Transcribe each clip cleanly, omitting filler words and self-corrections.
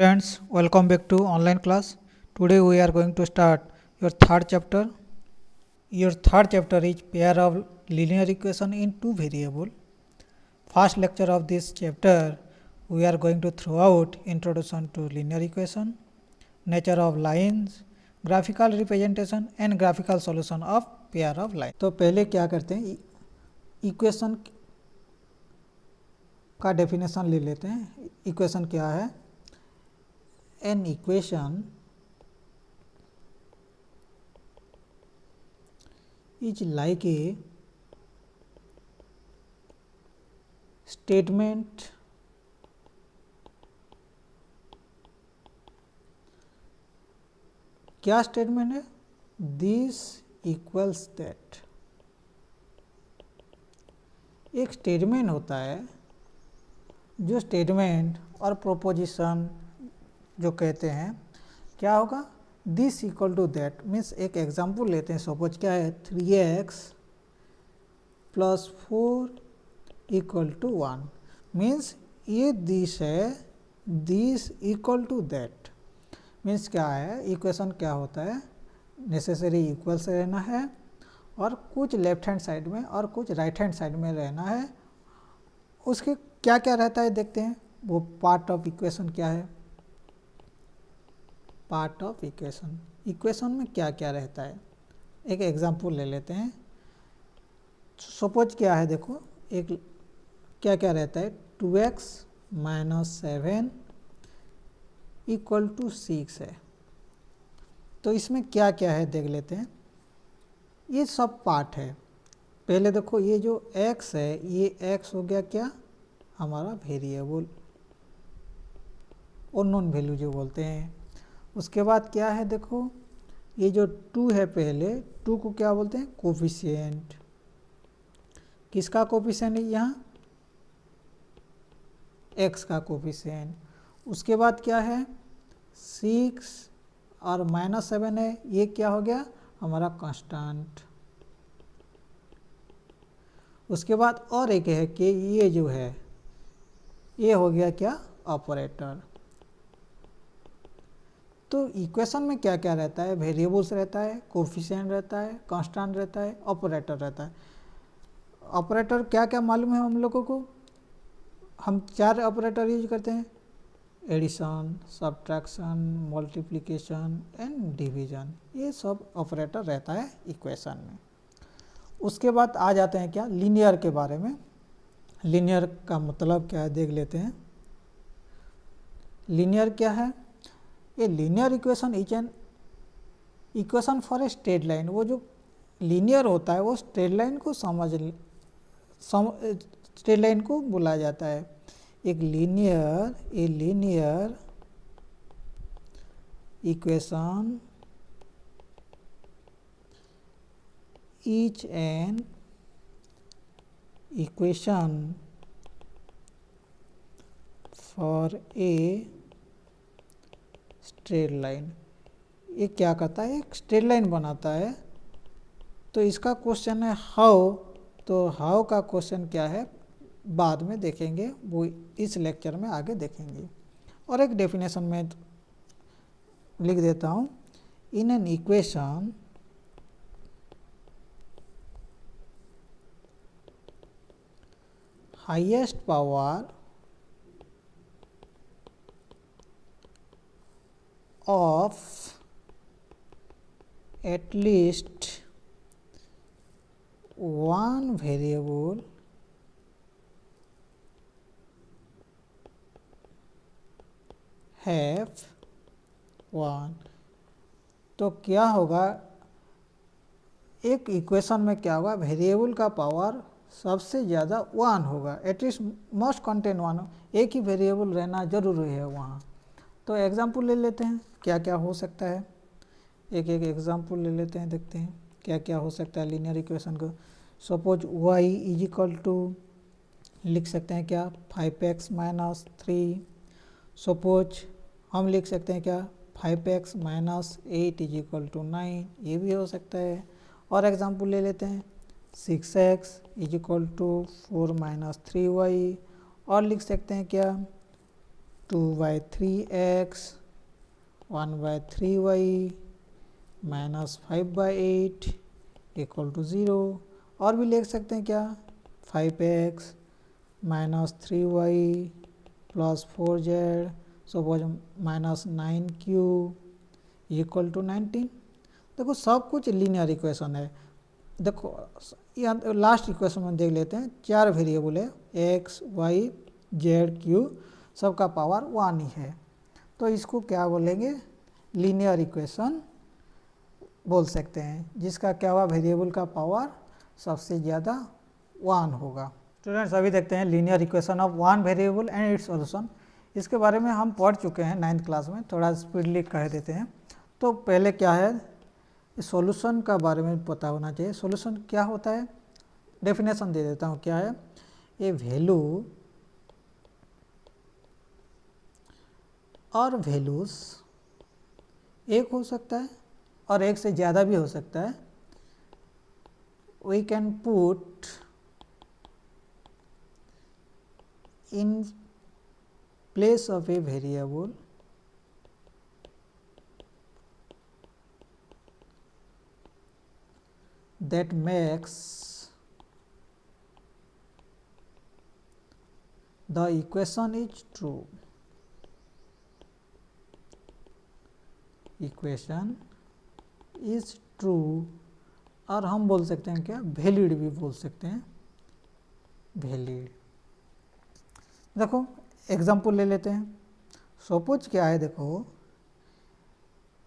Friends, welcome back to online class. Today we are going to start your third chapter. Your third chapter is pair of linear equation in two variable. First lecture of this chapter, we are going to throw out introduction to linear equation, nature of lines, graphical representation and graphical solution of pair of lines. तो पहले क्या करते हैं, equation का definition ले लेते हैं. Equation क्या है? An equation is like a statement क्या स्टेटमेंट है? This equals that. एक स्टेटमेंट होता है जो स्टेटमेंट और प्रोपोजिशन जो कहते हैं क्या होगा? This equal to that means एक एग्जांपल लेते हैं. सपोज क्या है? 3x plus 4 equal to 1 means ये दिस है. This equal to that means क्या है? इक्वेशन क्या होता है? नेसेसरी इक्वल्स रहना है और कुछ लेफ्ट हैंड साइड में और कुछ राइट हैंड साइड में रहना है. उसके क्या क्या रहता है देखते हैं. वो पार्ट ऑफ इक्वेशन क्या है? Part of equation. इक्वेशन में क्या क्या रहता है? एक एग्जांपल ले लेते हैं. सपोज क्या है? देखो एक क्या क्या रहता है. 2x माइनस 7 इक्वल टू 6 है. तो इसमें क्या क्या है देख लेते हैं. ये सब पार्ट है. पहले देखो ये जो x है ये x हो गया क्या? हमारा वेरिएबल और नॉन वैल्यू जो बोलते हैं. उसके बाद क्या है? देखो ये जो 2 है पहले 2 को क्या बोलते हैं? कोफिशिएंट. किसका कोफिशिएंट है? यहाँ x का कोफिशिएंट. उसके बाद क्या है? 6 और माइनस 7 है. ये क्या हो गया? हमारा कांस्टेंट. उसके बाद और एक है कि ये जो है ये हो गया क्या? ऑपरेटर. तो इक्वेशन में क्या क्या रहता है? वेरिएबल्स रहता है, कोफिशिएंट रहता है, कांस्टेंट रहता है, ऑपरेटर रहता है. ऑपरेटर क्या क्या मालूम है हम लोगों को? हम 4 ऑपरेटर यूज करते हैं. Addition, subtraction, multiplication and division. ये सब ऑपरेटर रहता है इक्वेशन में. उसके बाद आ जाते हैं क्या? लीनियर के बारे में. लीनियर का मतलब क्या है देख लेते हैं. लीनियर क्या है? A linear equation is an equation for a straight line. वो जो लीनियर होता है वो स्ट्रेट लाइन को स्ट्रेट लाइन को बोला जाता है. एक linear equation is an equation for a straight line. ये क्या करता है? एक स्ट्रेट लाइन बनाता है. तो इसका क्वेश्चन है हाउ. तो हाउ का क्वेश्चन क्या है बाद में देखेंगे, वो इस लेक्चर में आगे देखेंगे. और एक डेफिनेशन में लिख देता हूँ. In an equation highest power of at least one variable have 1. तो क्या होगा? एक इक्वेशन में क्या होगा? वेरिएबल का पावर सबसे ज़्यादा 1 होगा. At least must contain 1. एक ही वेरिएबल रहना जरूरी है वहाँ. तो एग्जाम्पल ले लेते हैं क्या क्या हो सकता है. एक एक एग्जाम्पल ले लेते हैं, देखते हैं क्या क्या हो सकता है लीनियर इक्वेशन को. Suppose y is equal to लिख सकते हैं क्या? 5x minus 3. सपोज हम लिख सकते हैं क्या? 5x minus 8 is equal to 9. ये भी हो सकता है. और एग्जाम्पल ले लेते हैं 6x is equal to 4 minus 3y. और लिख सकते हैं क्या? 2/3x 1/3y -5/8 equal to 0। और भी लिख सकते हैं क्या, 5x -3y plus 4z suppose -9q equal to 19। देखो सब कुछ लीनियर इक्वेशन है। देखो यहाँ लास्ट इक्वेशन में देख लेते हैं, 4 वेरिएबल है x y z q, सबका पावर 1 ही है, तो इसको क्या बोलेंगे, लीनियर इक्वेशन बोल सकते हैं, जिसका क्या हुआ, वेरिएबल का पावर सबसे ज़्यादा 1 होगा। स्टूडेंट्स अभी देखते हैं linear equation of one variable and it's solution. इसके बारे में हम पढ़ चुके हैं 9th क्लास में, थोड़ा स्पीडली कह देते हैं। तो पहले क्या है, सॉल्यूशन का बारे में पता होना चाहिए। सॉल्यूशन क्या होता है, डेफिनेशन दे देता हूँ, क्या है, ये वैल्यू और वैल्यूज एक हो सकता है और एक से ज़्यादा भी हो सकता है। We can put in place of a variable that makes the equation is true. Equation is true, और हम बोल सकते हैं क्या, वैलिड भी बोल सकते हैं, वैलिड। देखो एग्जाम्पल ले लेते हैं। सपोज क्या है, देखो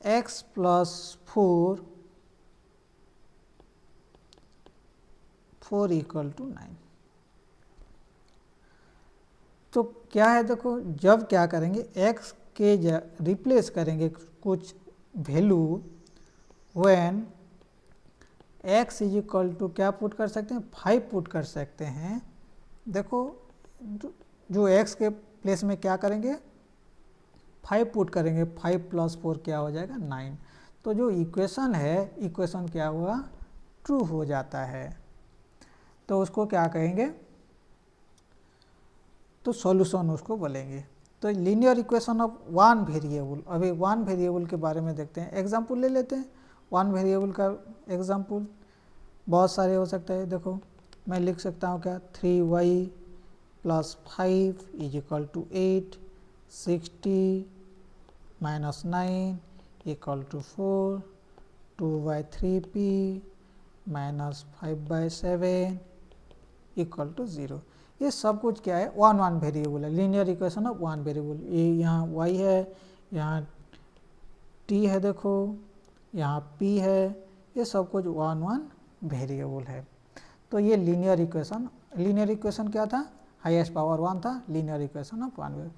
x + 4 इक्वल टू 9। तो क्या है, देखो जब क्या करेंगे, x के रिप्लेस करेंगे कुछ value, when x is equal to क्या पुट कर सकते हैं, 5 पुट कर सकते हैं। देखो जो x के प्लेस में क्या करेंगे, 5 पुट करेंगे, 5 + 4 क्या हो जाएगा, 9। तो जो इक्वेशन है, इक्वेशन क्या हुआ, ट्रू हो जाता है। तो उसको क्या कहेंगे, तो सॉल्यूशन उसको बोलेंगे। तो linear equation of one variable, अभी वन वेरिएबल के बारे में देखते हैं, एग्जाम्पल ले लेते हैं। वन वेरिएबल का एग्जाम्पल बहुत सारे हो सकते हैं। देखो मैं लिख सकता हूँ क्या, 3y + 5 is equal to 8, 60 - 9 equal to 4, 2/3p -5/7 equal to 0। ये सब कुछ क्या है, वन वेरिएबल है, linear equation of one variable. ये यहाँ y है, यहाँ t है, देखो यहाँ p है, ये सब कुछ वन वेरिएबल है। तो ये लीनियर इक्वेशन क्या था, हाईएस्ट पावर 1 था, linear equation of one variable.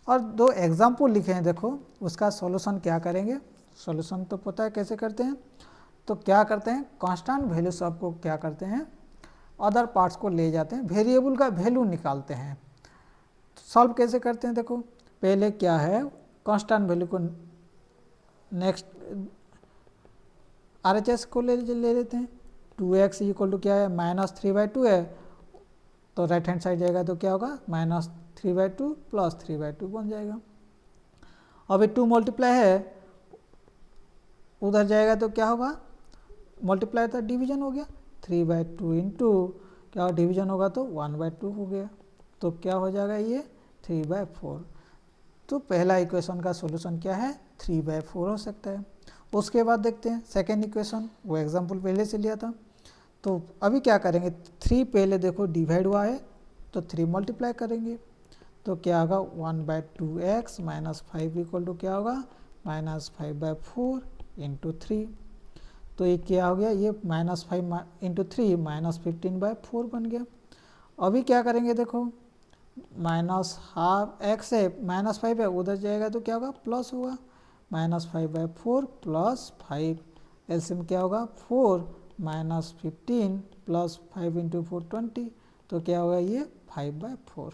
और दो एग्जाम्पल लिखे हैं, देखो उसका सॉल्यूशन क्या करेंगे। सॉल्यूशन तो पता है कैसे करते हैं, तो क्या करते हैं, कांस्टेंट वैल्यू सबको क्या करते हैं, अदर पार्ट्स को ले जाते हैं, वेरिएबल का वैल्यू निकालते हैं। सॉल्व कैसे करते हैं, देखो पहले क्या है, कांस्टेंट वैल्यू को नेक्स्ट RHS को ले लेते हैं। 2x इक्वल टू क्या है, -3/2 है, तो राइट हैंड साइड जाएगा तो क्या होगा, -3/2 + 3/2 बन जाएगा। अभी 2 मल्टीप्लाई है, उधर जाएगा तो क्या होगा, मल्टीप्लाई था, डिवीजन हो गया, 3/2 इंटू क्या डिवीजन होगा तो 1/2 हो गया, तो क्या हो जाएगा ये 3/4। तो पहला इक्वेशन का सॉल्यूशन क्या है, 3/4 हो सकता है। उसके बाद देखते हैं सेकेंड इक्वेशन, वो एग्जांपल पहले से लिया था। तो अभी क्या करेंगे, 3 पहले देखो डिवाइड हुआ है, तो 3 मल्टीप्लाई करेंगे, तो क्या होगा, 1/2x - 5 इक्वल टू क्या होगा, -5/4 इंटू 3। तो ये क्या हो गया, ये -5 इंटू 3 -15/4 बन गया। अभी क्या करेंगे, देखो -12x है, -5 है, उधर जाएगा तो क्या होगा, प्लस होगा, -5/4 + 5, एलसीएम क्या होगा, 4 -15 + 5 इंटू 4 20, तो क्या होगा ये 5/4।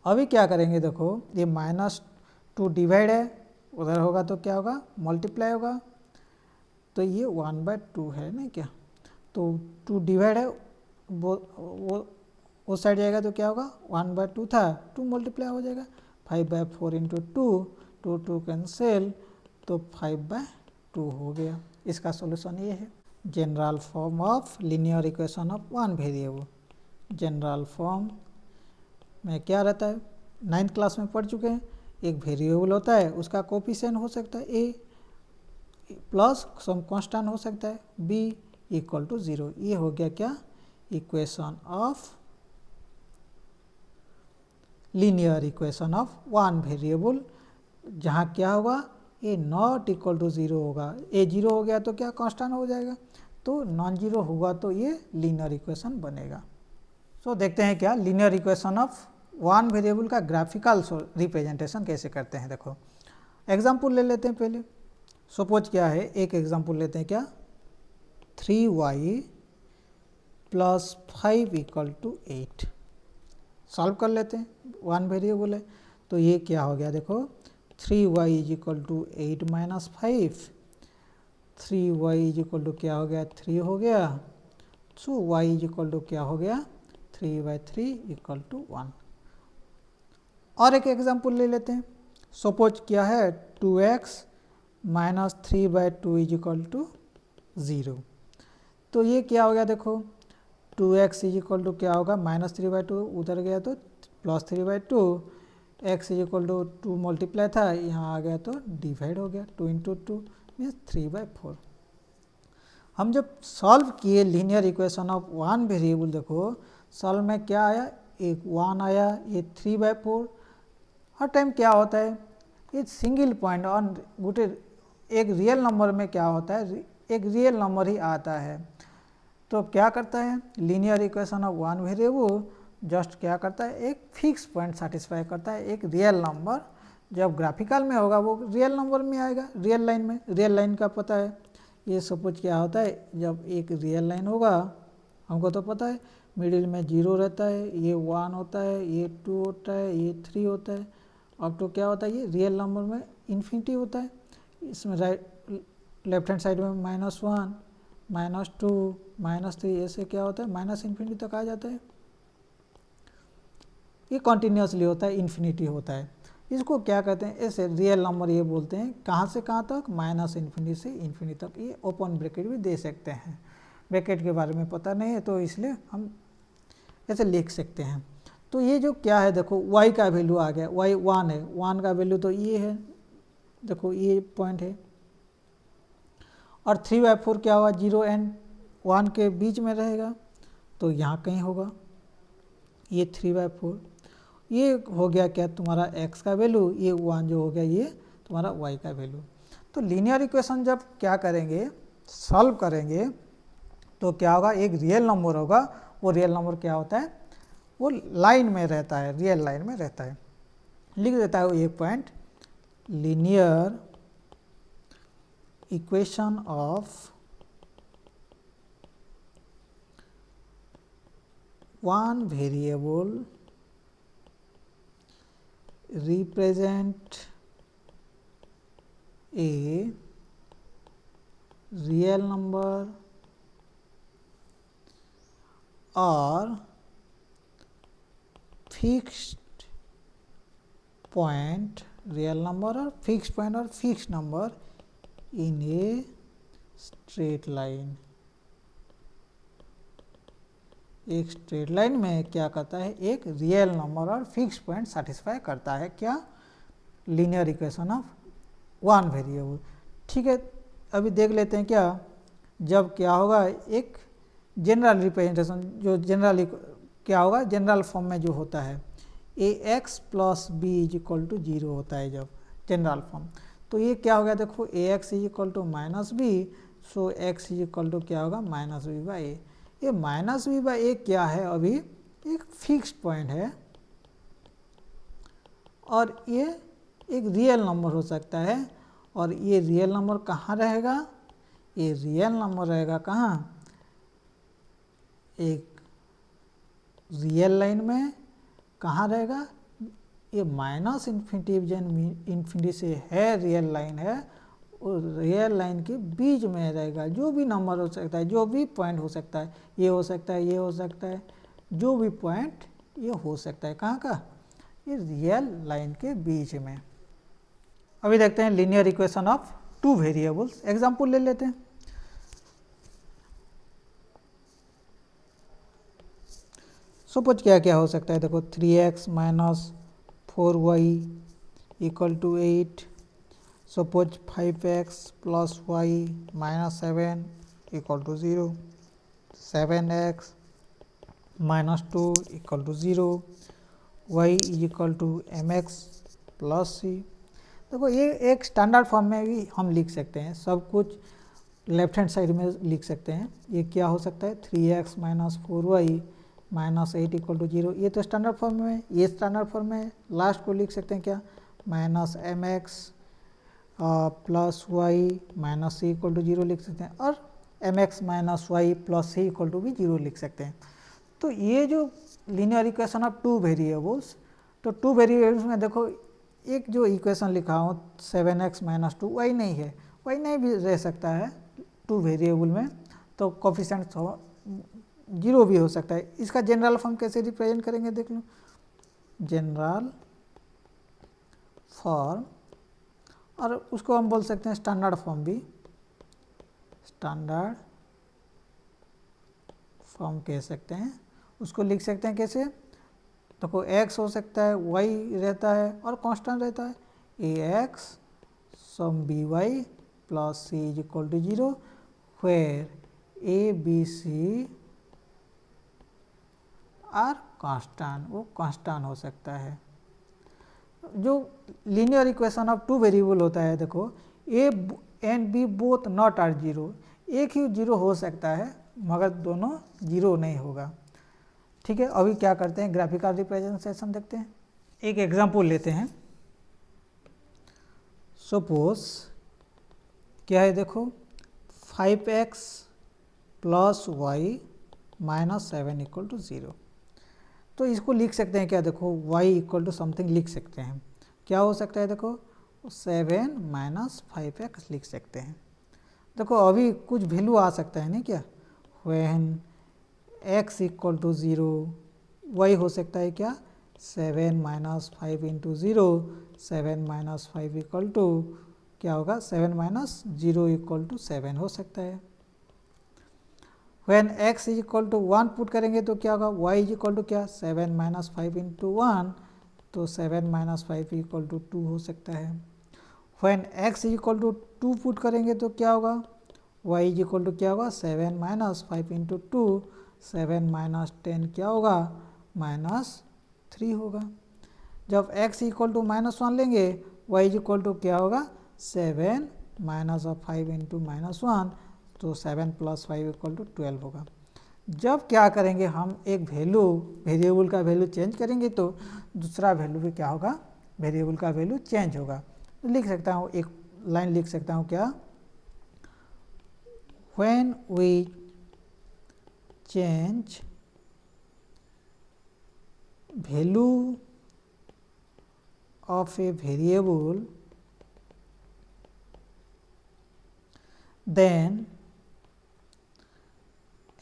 अभी क्या करेंगे, देखो ये -2 डिवाइड है, उधर होगा तो क्या होगा, मल्टीप्लाई होगा, तो ये 1/2 है ना क्या, तो 2 डिवाइड है, वो उस साइड जाएगा तो क्या होगा, 1/2 था, 2 मल्टीप्लाई हो जाएगा, 5/4 इंटू 2 कैंसिल, तो 5/2 हो गया। इसका सॉल्यूशन ये है। General form of linear equation of one variable. General form में क्या रहता है, 9th क्लास में पढ़ चुके हैं। एक वेरिएबल होता है, उसका कोफिशिएंट हो सकता है ए प्लस सम कांस्टेंट हो सकता है बी इक्वल टू 0। ये हो गया क्या, equation of linear equation of one variable, जहाँ क्या होगा, ए नॉट इक्वल टू 0 होगा। ए 0 हो गया तो क्या कांस्टेंट हो जाएगा, तो नॉन जीरो होगा तो ये लीनियर इक्वेशन बनेगा। सो देखते हैं क्या linear equation of one variable का ग्राफिकल रिप्रेजेंटेशन कैसे करते हैं। देखो एग्जाम्पल ले लेते हैं पहले। सपोज क्या है, एक एग्जाम्पल लेते हैं क्या, 3y plus 5 equal to 8। Solve कर लेते हैं, वन वेरिएबल है तो ये क्या हो गया, देखो 3y is equal to 8 minus 5, 3y is equal to क्या हो गया, 3 हो गया। So y is equal to क्या हो गया, 3/3 इक्वल टू 1। और एक एग्जाम्पल ले लेते हैं। सपोज क्या है, 2x minus 3/2 is equal to 0। तो ये क्या हो गया, देखो 2x इज इक्वल टू क्या होगा, माइनस 3/2 उधर गया तो plus 3/2, x is equal to 2 multiply था, यहाँ आ गया तो डिवाइड हो गया, 2 इंटू 2 मीन्स 3/4। हम जब सॉल्व किए linear equation of one variable, देखो सॉल्व में क्या आया, एक 1 आया, ये 3/4। हर टाइम क्या होता है, ये सिंगल पॉइंट ऑन गोटे एक रियल नंबर में क्या होता है, एक रियल नंबर ही आता है। तो क्या करता है linear equation of one variable, just क्या करता है, एक फिक्स पॉइंट सेटिस्फाई करता है, एक रियल नंबर। जब ग्राफिकल में होगा वो रियल नंबर में आएगा, रियल लाइन में। रियल लाइन का पता है, ये सपोज क्या होता है, जब एक रियल लाइन होगा, हमको तो पता है मिडिल में 0 रहता है, ये 1 होता है, ये 2 होता है, ये 3 होता है, अब तो क्या होता है, ये रियल नंबर में इन्फिनिटी होता है। इसमें राइट लेफ्ट हैंड साइड में -1 -2 -3 ऐसे क्या होता है, माइनस इन्फिनिटी तक आ जाता है। ये कॉन्टीन्यूसली होता है, इन्फिनिटी होता है। इसको क्या कहते हैं, ऐसे रियल नंबर ये बोलते हैं। कहाँ से कहाँ तक, माइनस इन्फिनिटी से इन्फिनिटी तक। ये ओपन ब्रैकेट भी दे सकते हैं, ब्रैकेट के बारे में पता नहीं है तो इसलिए हम ऐसे लिख सकते हैं। तो ये जो क्या है, देखो y का वैल्यू आ गया, y 1 है, 1 का वैल्यू तो ये है, देखो ये पॉइंट है। और 3/4 क्या हुआ, 0 एंड 1 के बीच में रहेगा, तो यहाँ कहीं होगा ये 3/4। ये हो गया क्या तुम्हारा x का वैल्यू, ये 1 जो हो गया ये तुम्हारा y का वैल्यू। तो लीनियर इक्वेशन जब क्या करेंगे, सॉल्व करेंगे, तो क्या होगा, एक रियल नंबर होगा। वो रियल नंबर क्या होता है, वो लाइन में रहता है, रियल लाइन में रहता है। लिख देता है वो एक point, linear equation of one variable represent a real number or fixed point, real number or fixed point or fixed number in a straight line। एक स्ट्रेट लाइन में क्या करता है, एक रियल नंबर और फिक्स पॉइंट सेटिस्फाई करता है, क्या, linear equation of one variable. ठीक है, अभी देख लेते हैं क्या, जब क्या होगा, एक जनरल रिप्रेजेंटेशन, जो जनरल क्या होगा, जनरल फॉर्म में जो होता है ax plus b is equal to 0 होता है जब जनरल फॉर्म। तो ये क्या हो गया, देखो ax is equal to minus b, so x is equal to क्या होगा, -b/a। ये -b/a क्या है, अभी एक फिक्स्ड पॉइंट है और ये एक रियल नंबर हो सकता है। और ये रियल नंबर कहाँ रहेगा, ये रियल नंबर रहेगा कहाँ, एक रियल लाइन में। कहाँ रहेगा, ये माइनस इन्फिनिटी जन इन्फिनिटी से है, रियल लाइन है, और रियल लाइन के बीच में रहेगा। जो भी नंबर हो सकता है, जो भी पॉइंट हो सकता है, ये हो सकता है, ये हो सकता है, जो भी पॉइंट ये हो सकता है। कहाँ का, इस रियल लाइन के बीच में। अभी देखते हैं linear equation of two variables. Example ले लेते हैं। सपोज क्या क्या हो सकता है, देखो 3x minus 4y equal to 8। Suppose 5x plus y minus 7 equal to 0। 7x minus 2 equal to 0। y is equal to mx plus c। देखो ये एक स्टैंडर्ड फॉर्म में भी हम लिख सकते हैं, सब कुछ लेफ्ट हैंड साइड में लिख सकते हैं। ये क्या हो सकता है, 3x minus 4y minus 8 equal to 0। ये तो स्टैंडर्ड फॉर्म में, ये स्टैंडर्ड फॉर्म में। लास्ट को लिख सकते हैं क्या, minus mx plus y minus c equal to 0 लिख सकते हैं, और mx minus y plus c equal to भी 0 लिख सकते हैं। तो ये जो linear equation of two variables, तो टू वेरिएबल्स में देखो एक जो इक्वेशन लिखा हूँ 7x माइनस 2, y नहीं है, y नहीं भी रह सकता है टू वेरिएबल में, तो कोफिशिएंट 0 भी हो सकता है। इसका जनरल फॉर्म कैसे रिप्रेजेंट करेंगे, देख लो। जनरल फॉर्म, और उसको हम बोल सकते हैं स्टैंडर्ड फॉर्म भी, स्टैंडर्ड फॉर्म कह सकते हैं। उसको लिख सकते हैं कैसे, देखो x हो सकता है, y रहता है और कांस्टेंट रहता है ax सम by plus c is equal to 0 where a b c are constant, वो कांस्टेंट हो सकता है। जो linear equation of two variable होता है, देखो a and b both not are 0, एक ही 0 हो सकता है मगर दोनों 0 नहीं होगा। ठीक है, अभी क्या करते हैं, ग्राफिकल रिप्रेजेंटेशन देखते हैं। एक एग्जांपल लेते हैं। सपोज क्या है, देखो 5x plus y minus 7 equal to 0। तो इसको लिख सकते हैं क्या, देखो y इक्वल टू समथिंग लिख सकते हैं। क्या हो सकता है, देखो 7 माइनस 5x लिख सकते हैं। देखो अभी कुछ वैल्यू आ सकता है नहीं क्या, when x equal to 0, y हो सकता है क्या 7 minus 5 into 0, 7 minus 5 equal to क्या होगा, 7 माइनस 0 इक्वल टू 7 हो सकता है। When x is equal to 1 put करेंगे तो क्या होगा, y इज इक्वल टू क्या 7 माइनस 5 इंटू 1, तो 7 माइनस 5 इक्वल टू 2 हो सकता है। When x is equal to 2 put करेंगे तो क्या होगा, y इज इक्वल टू क्या होगा 7 माइनस 5 इंटू 2, 7 माइनस 10 क्या होगा माइनस 3 होगा। जब x इक्वल टू माइनस 1 लेंगे, y इज इक्वल टू क्या होगा 7 माइनस ऑफ 5 इंटू माइनस 1, तो 7 प्लस 5 इक्वल टू 12 होगा। जब क्या करेंगे हम एक वैल्यू, वेरिएबल का वैल्यू चेंज करेंगे तो दूसरा वैल्यू भी क्या होगा, वेरिएबल का वैल्यू चेंज होगा। तो लिख सकता हूँ, एक लाइन लिख सकता हूँ क्या, when we change value of a variable, then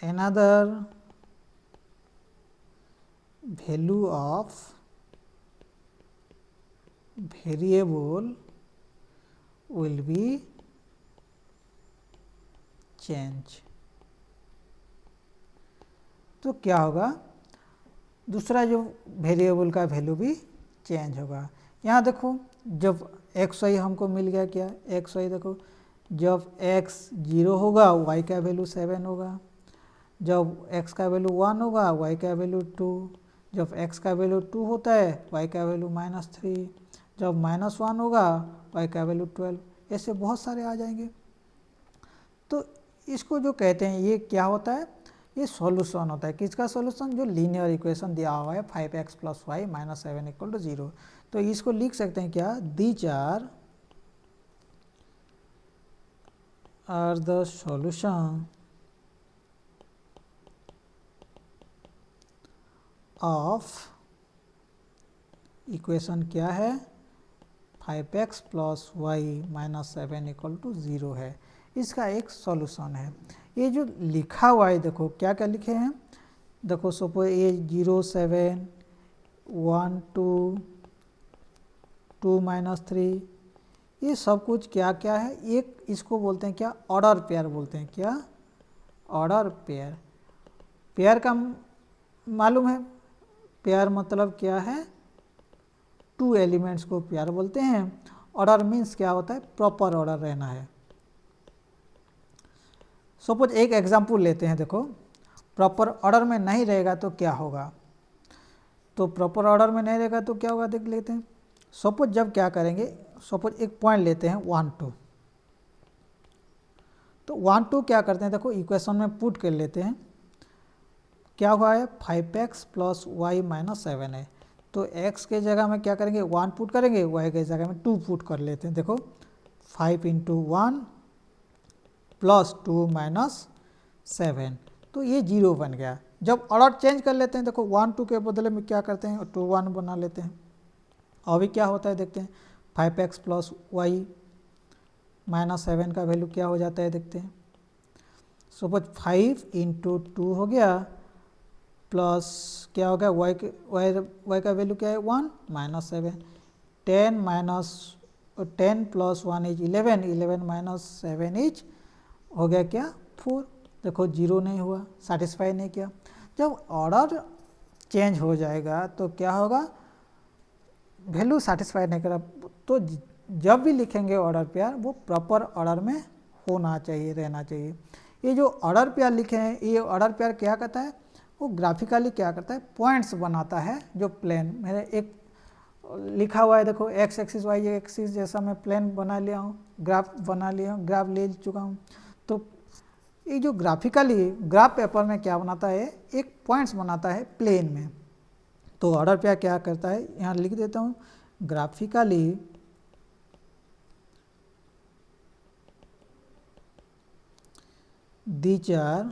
another value of variable will be change। तो क्या होगा, दूसरा जो वेरिएबल का वैल्यू भी चेंज होगा। यहाँ देखो जब एक्स वाई हमको मिल गया, क्या एक्स वाई, देखो जब x 0 होगा y का वैल्यू 7 होगा, जब x का वैल्यू 1 होगा y का वैल्यू 2, जब x का वैल्यू 2 होता है y का वैल्यू -3, जब -1 होगा y का वैल्यू 12, ऐसे बहुत सारे आ जाएंगे। तो इसको जो कहते हैं ये क्या होता है, ये सॉल्यूशन होता है। किसका सॉल्यूशन, जो लीनियर इक्वेशन दिया हुआ है 5x plus y minus 7 equal to 0। तो इसको लिख सकते हैं क्या, these are the solution of equation क्या है 5x plus y minus 7 equal to 0 है, इसका एक सॉल्यूशन है। ये जो लिखा हुआ है देखो क्या क्या लिखे हैं, देखो सपोज ये 0 7 1 2 2 माइनस 3, ये सब कुछ क्या क्या है, एक इसको बोलते हैं क्या, ऑर्डर पेयर बोलते हैं। क्या, ऑर्डर पेयर। पेयर का मालूम है, पेयर मतलब क्या है, 2 एलिमेंट्स को पेयर बोलते हैं। ऑर्डर मीन्स क्या होता है, प्रॉपर ऑर्डर रहना है। सपोज एक एग्जाम्पल लेते हैं, देखो प्रॉपर ऑर्डर में नहीं रहेगा तो क्या होगा, तो प्रॉपर ऑर्डर में नहीं रहेगा तो क्या होगा देख लेते हैं। सपोज जब क्या करेंगे, सपोज एक पॉइंट लेते हैं 1 2, तो 1 2 क्या करते हैं, देखो इक्वेशन में पुट कर लेते हैं। क्या हुआ है, 5x प्लस वाई माइनस 7 है, तो x के जगह में क्या करेंगे, 1 पुट करेंगे, y के जगह में 2 पुट कर लेते हैं। देखो 5 इंटू 1 प्लस 2 माइनस 7, तो ये 0 बन गया। जब ऑर्डर चेंज कर लेते हैं, देखो 1 2 के बदले में क्या करते हैं, 2 1 बना लेते हैं। अभी क्या होता है देखते हैं, 5x प्लस वाई माइनस 7 का वैल्यू क्या हो जाता है देखते हैं। सपोज 5 इंटू 2 हो गया, प्लस क्या हो गया, y का वैल्यू क्या है 1 minus 7, 10 plus 1 is 11, 11 minus 7 is हो गया क्या 4। देखो 0 नहीं हुआ, सेटिस्फाई नहीं किया। जब ऑर्डर चेंज हो जाएगा तो क्या होगा, वैल्यू सेटिस्फाई नहीं करा, तो जब भी लिखेंगे ऑर्डर पेयर वो प्रॉपर ऑर्डर में होना चाहिए, रहना चाहिए। ये जो ऑर्डर पेयर लिखे हैं, ये ऑर्डर पेयर क्या करता है, वो ग्राफिकली क्या करता है, पॉइंट्स बनाता है जो प्लेन, मेरे एक लिखा हुआ है देखो x एक्सिस y एक्सिस जैसा मैं प्लेन बना लिया हूँ, ग्राफ बना लिया हूँ, ग्राफ ले चुका हूँ। तो ये जो ग्राफिकली ग्राफ पेपर में क्या बनाता है, एक पॉइंट्स बनाता है प्लेन में। तो ऑर्डर पेयर क्या करता है, यहाँ लिख देता हूँ, graphically these are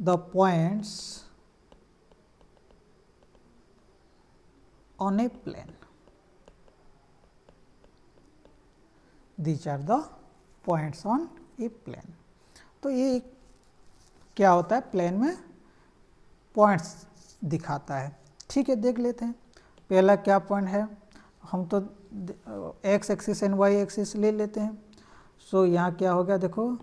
the points on a plane, these are the points on a plane। तो ये क्या होता है, प्लेन में पॉइंट्स दिखाता है। ठीक है, देख लेते हैं। पहला क्या पॉइंट है, हम तो x axis and y axis ले लेते हैं। सो यहाँ क्या हो गया, देखो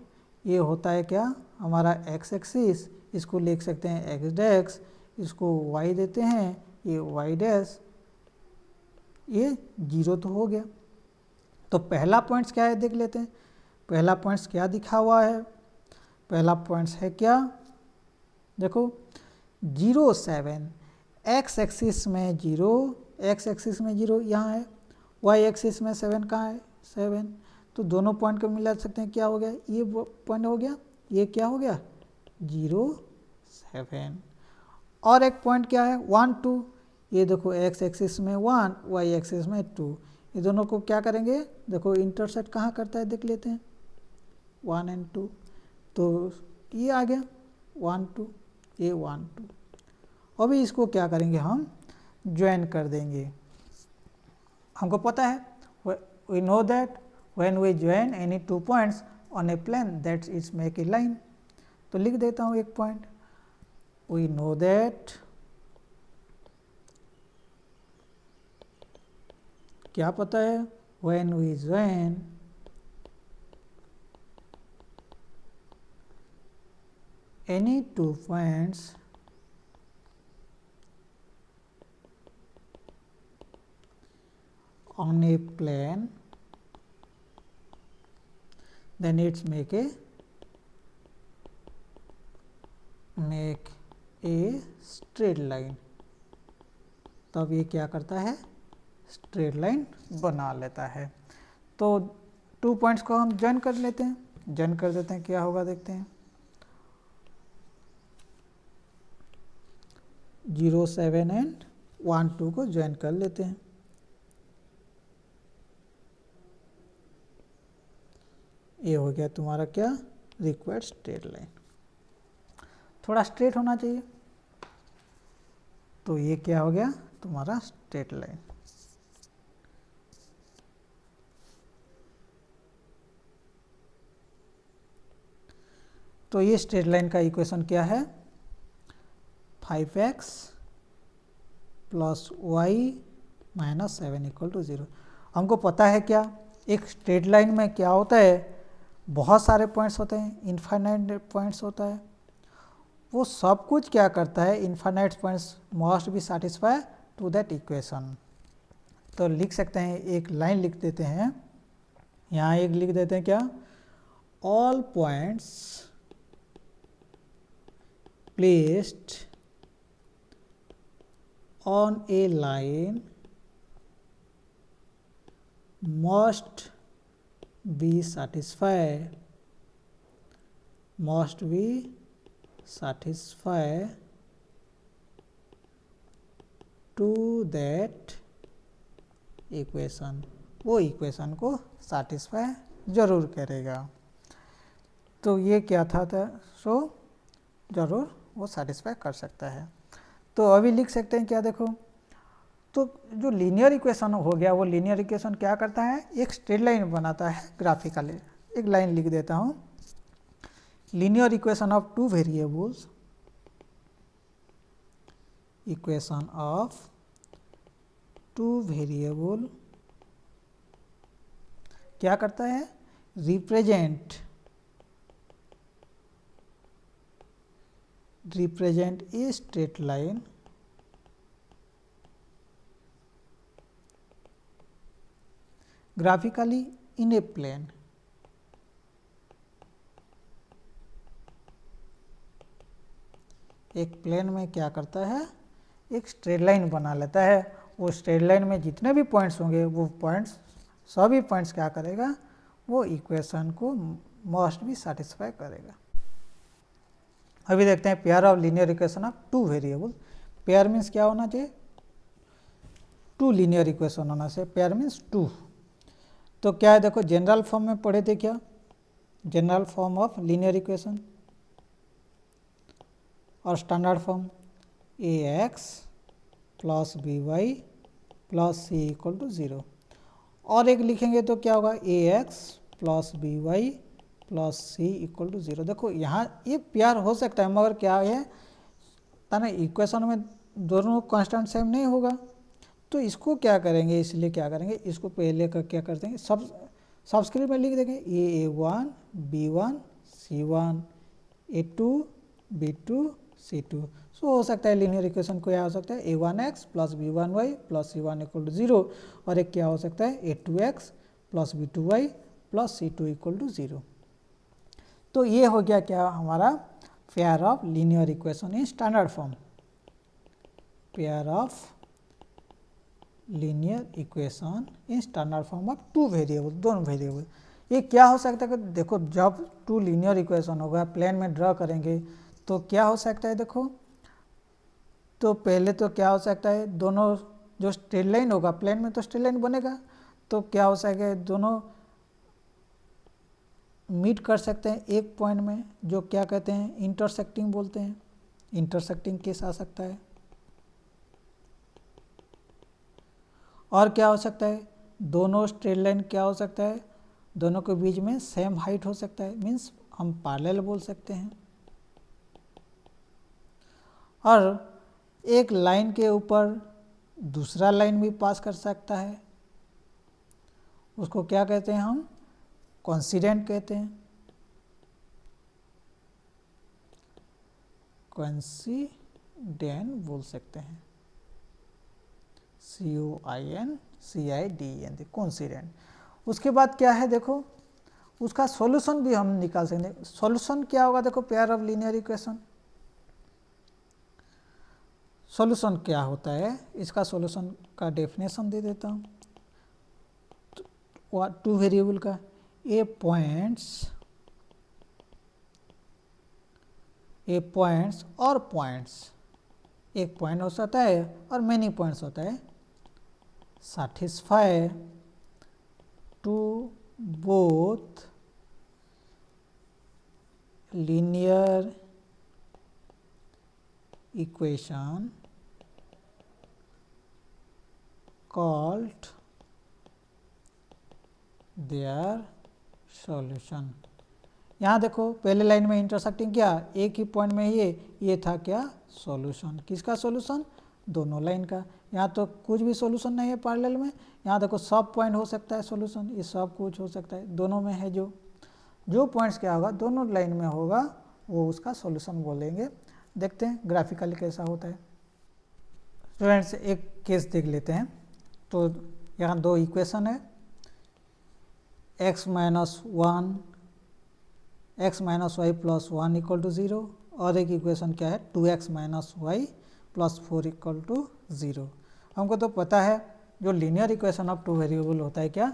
ये होता है क्या, हमारा x एक्सिस, इसको लिख सकते हैं x डैश, इसको y देते हैं, ये y डैश, ये 0 तो हो गया। तो पहला पॉइंट्स क्या है देख लेते हैं। पहला पॉइंट्स क्या दिखा हुआ है, पहला पॉइंट्स है क्या, देखो 0 7, x एक्सिस में 0, x एक्सिस में 0 यहाँ है, y एक्सिस में 7 कहाँ है 7, तो दोनों पॉइंट को मिला सकते हैं। क्या हो गया, ये पॉइंट हो गया, ये क्या हो गया 0 7। और एक पॉइंट क्या है 1 2, ये देखो x एक्सिस में 1, y एक्सिस में 2, ये दोनों को क्या करेंगे, देखो इंटरसेक्ट कहाँ करता है देख लेते हैं, 1 एंड 2, तो ये आ गया 1 2, ये 1 2। अभी इसको क्या करेंगे, हम ज्वाइन कर देंगे। हमको पता है, we know that when we join any 2 points on a plane that is make a line. तो लिख देता हूँ एक पॉइंट, वी नो दैट, क्या पता है, when we join any 2 points on a plane, then it's make a straight line। तब ये क्या करता है, स्ट्रेट लाइन बना लेता है। तो 2 पॉइंट्स को हम ज्वाइन कर लेते हैं, ज्वाइन कर देते हैं, क्या होगा देखते हैं, 0 7 एंड 1 2 को ज्वाइन कर लेते हैं। ये हो गया तुम्हारा क्या, रिक्वायर्ड स्ट्रेट लाइन। थोड़ा स्ट्रेट होना चाहिए, तो ये क्या हो गया तुम्हारा स्ट्रेट लाइन। तो ये स्ट्रेट लाइन का इक्वेशन क्या है, 5x plus y minus 7 equal to 0। हमको पता है क्या, एक स्ट्रेट लाइन में क्या होता है, बहुत सारे पॉइंट्स होते हैं, इन्फाइनाइट पॉइंट्स होता है। वो सब कुछ क्या करता है, infinite points must be satisfy to that equation. तो लिख सकते हैं, एक लाइन लिख देते हैं, यहाँ एक लिख देते हैं क्या, all points placed on A line must be satisfy to that equation, वो इक्वेशन को satisfy जरूर करेगा। तो ये क्या था, सो जरूर वो satisfy कर सकता है। तो अभी लिख सकते हैं क्या, देखो, तो जो लीनियर इक्वेशन हो गया, वो लीनियर इक्वेशन क्या करता है, एक स्ट्रेट लाइन बनाता है ग्राफिकली। एक लाइन लिख देता हूँ, linear equation of two variables, equation of two variable क्या करता है, represent a straight line graphically in a plane. एक प्लेन में क्या करता है, एक स्ट्रेट लाइन बना लेता है। वो स्ट्रेट लाइन में जितने भी पॉइंट्स होंगे, वो पॉइंट्स, सभी पॉइंट्स क्या करेगा, वो इक्वेशन को मस्ट भी सेटिस्फाई करेगा। अभी देखते हैं pair of linear equation of two variable. Pair means क्या होना चाहिए, टू लीनियर इक्वेशन होना चाहिए, पेयर मीन्स टू। तो क्या है, देखो, जनरल फॉर्म में पढ़े थे क्या, general form of linear equation और standard form A X plus B Y plus C equal to 0। और एक लिखेंगे तो क्या होगा, A X plus B Y plus C equal to 0। देखो यहाँ ये पेयर हो सकता है, मगर क्या है ना, इक्वेशन में दोनों कांस्टेंट सेम नहीं होगा। तो इसको क्या करेंगे, इसलिए क्या करेंगे, इसको पहले का क्या करते हैं, सबस्क्रिप्ट में लिख देंगे, A1 B1 C1 A2 B2 C2। सो हो सकता है लीनियर इक्वेशन को यह हो सकता है A1x plus B1y plus C1 equal to 0, और एक क्या हो सकता है A2x plus B2y plus C2 equal to 0। तो ये हो गया क्या हमारा pair of linear equation in standard form, pair of linear equation in standard form of two variable, दोनों वेरिएबल। ये क्या हो सकता है कि देखो, जब टू लीनियर इक्वेशन होगा, प्लेन में ड्रॉ करेंगे, तो क्या हो सकता है, देखो, तो पहले तो क्या हो सकता है, दोनों जो स्ट्रेट लाइन होगा, प्लेन में तो स्ट्रेट लाइन बनेगा, तो क्या हो सकता है, दोनों मीट कर सकते हैं एक पॉइंट में, जो क्या कहते हैं, इंटरसेक्टिंग बोलते हैं। इंटरसेक्टिंग केस आ सकता है। और क्या हो सकता है, दोनों स्ट्रेट लाइन क्या हो सकता है, दोनों के बीच में सेम हाइट हो सकता है, मीन्स हम पैरेलल बोल सकते हैं। और एक लाइन के ऊपर दूसरा लाइन भी पास कर सकता है, उसको क्या कहते हैं हम, कोइंसिडेंट कहते हैं, कोइंसिडेंट बोल सकते हैं, COINCIDENT, कोइंसिडेंट। उसके बाद क्या है, देखो, उसका सॉल्यूशन भी हम निकाल सकते हैं। सॉल्यूशन क्या होगा, देखो, pair of linear equation, solution क्या होता है, इसका सॉल्यूशन का डेफिनेशन दे देता हूँ। टू वेरिएबल का, ए पॉइंट्स और पॉइंट्स, एक पॉइंट हो सकता है और मेनी पॉइंट्स होता है, satisfy to both linear equation called their solution। यहाँ देखो, पहले लाइन में इंटरसेक्टिंग क्या, एक ही पॉइंट में ये था क्या, सॉल्यूशन। किसका सॉल्यूशन, दोनों लाइन का। यहाँ तो कुछ भी सॉल्यूशन नहीं है पैरेलल में, यहाँ देखो सब पॉइंट हो सकता है सॉल्यूशन, ये सब कुछ हो सकता है, दोनों में है जो पॉइंट्स क्या होगा दोनों लाइन में होगा वो उसका सॉल्यूशन बोलेंगे। देखते हैं ग्राफिकली कैसा होता है। स्टूडेंट्स एक केस देख लेते हैं। तो यहाँ दो इक्वेशन है, x minus Y plus 1 equal to 0, और एक इक्वेशन क्या है 2x minus Y plus 4 equal to 0। हमको तो पता है जो linear equation of two variable होता है क्या,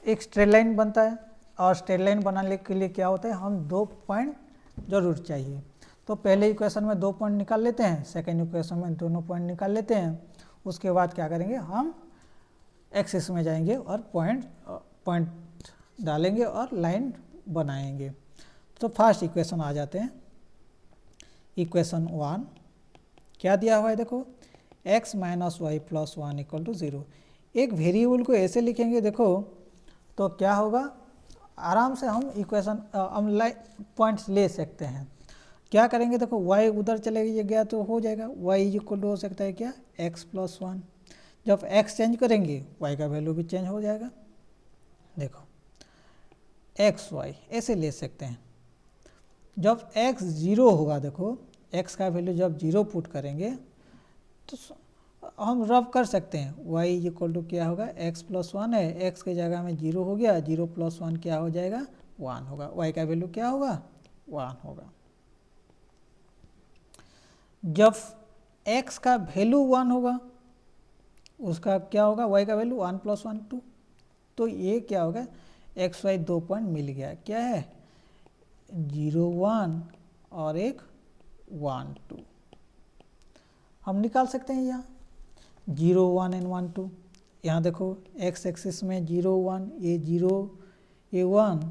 एक स्ट्रेट लाइन बनता है, और स्ट्रेट लाइन बनाने के लिए क्या होता है हम दो पॉइंट जरूर चाहिए। तो पहले इक्वेशन में दो पॉइंट निकाल लेते हैं, सेकेंड इक्वेशन में दोनों पॉइंट निकाल लेते हैं। उसके बाद क्या करेंगे हम एक्सिस में जाएंगे और पॉइंट डालेंगे और लाइन बनाएंगे। तो फर्स्ट इक्वेशन आ जाते हैं। इक्वेशन 1 क्या दिया हुआ है देखो, x minus Y plus 1 equal to 0। एक वेरिएबल को ऐसे लिखेंगे देखो तो क्या होगा, आराम से हम इक्वेशन हम पॉइंट्स ले सकते हैं। क्या करेंगे देखो, y उधर चले गया तो हो जाएगा y इक्वल टू हो सकता है क्या x प्लस 1। जब x चेंज करेंगे y का वैल्यू भी चेंज हो जाएगा। देखो एक्स वाई ऐसे ले सकते हैं। जब x 0 होगा, देखो x का वैल्यू जब 0 पुट करेंगे तो हम रब कर सकते हैं, y इक्वल टू क्या होगा x प्लस 1 है, x के जगह में 0 हो गया, 0 प्लस 1 क्या हो जाएगा 1 होगा, y का वैल्यू क्या होगा 1 होगा। जब x का वैल्यू 1 होगा उसका क्या होगा y का वैल्यू 1 प्लस 1 2। तो ये क्या होगा एक्स वाई दो पॉइंट मिल गया, क्या है 0 1 और एक 1 2। हम निकाल सकते हैं यहाँ 0 1 एंड 1 2। यहाँ देखो एक्स एक्सिस में 0 1 ये 0 ये 1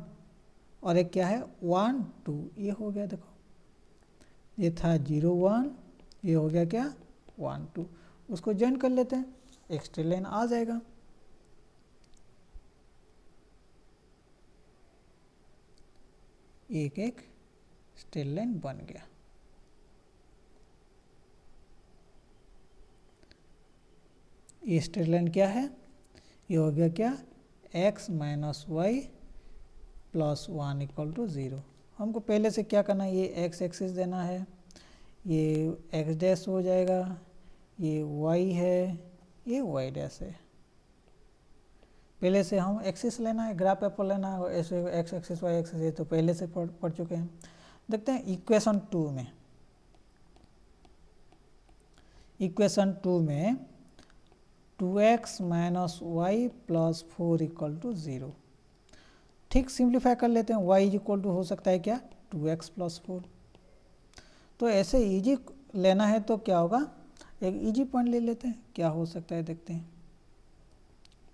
और एक क्या है 1 2, ये हो गया। देखो ये था 0 1, ये हो गया क्या 1 2। उसको जॉइन कर लेते हैं, एक स्ट्रेट लाइन आ जाएगा। एक स्ट्रेट लाइन बन गया। ये स्ट्रेट लाइन क्या है, ये हो गया क्या x minus Y plus 1 equal to 0। हमको पहले से क्या करना है, ये x एक्सिस देना है, ये x डैश हो जाएगा, ये y है, ये y डैश है। पहले से हम एक्सिस लेना है, ग्राफ पेपर लेना है, ऐसे x एक्सिस y एक्सिस ये तो पहले से पढ़ चुके हैं। देखते हैं इक्वेशन 2 में, इक्वेशन 2 में 2x minus Y plus 4 equal to 0। ठीक सिंप्लीफाई कर लेते हैं, y इक्वल टू हो सकता है क्या 2x प्लस 4। तो ऐसे इजी लेना है तो क्या होगा, एक इजी पॉइंट ले लेते हैं, क्या हो सकता है देखते हैं।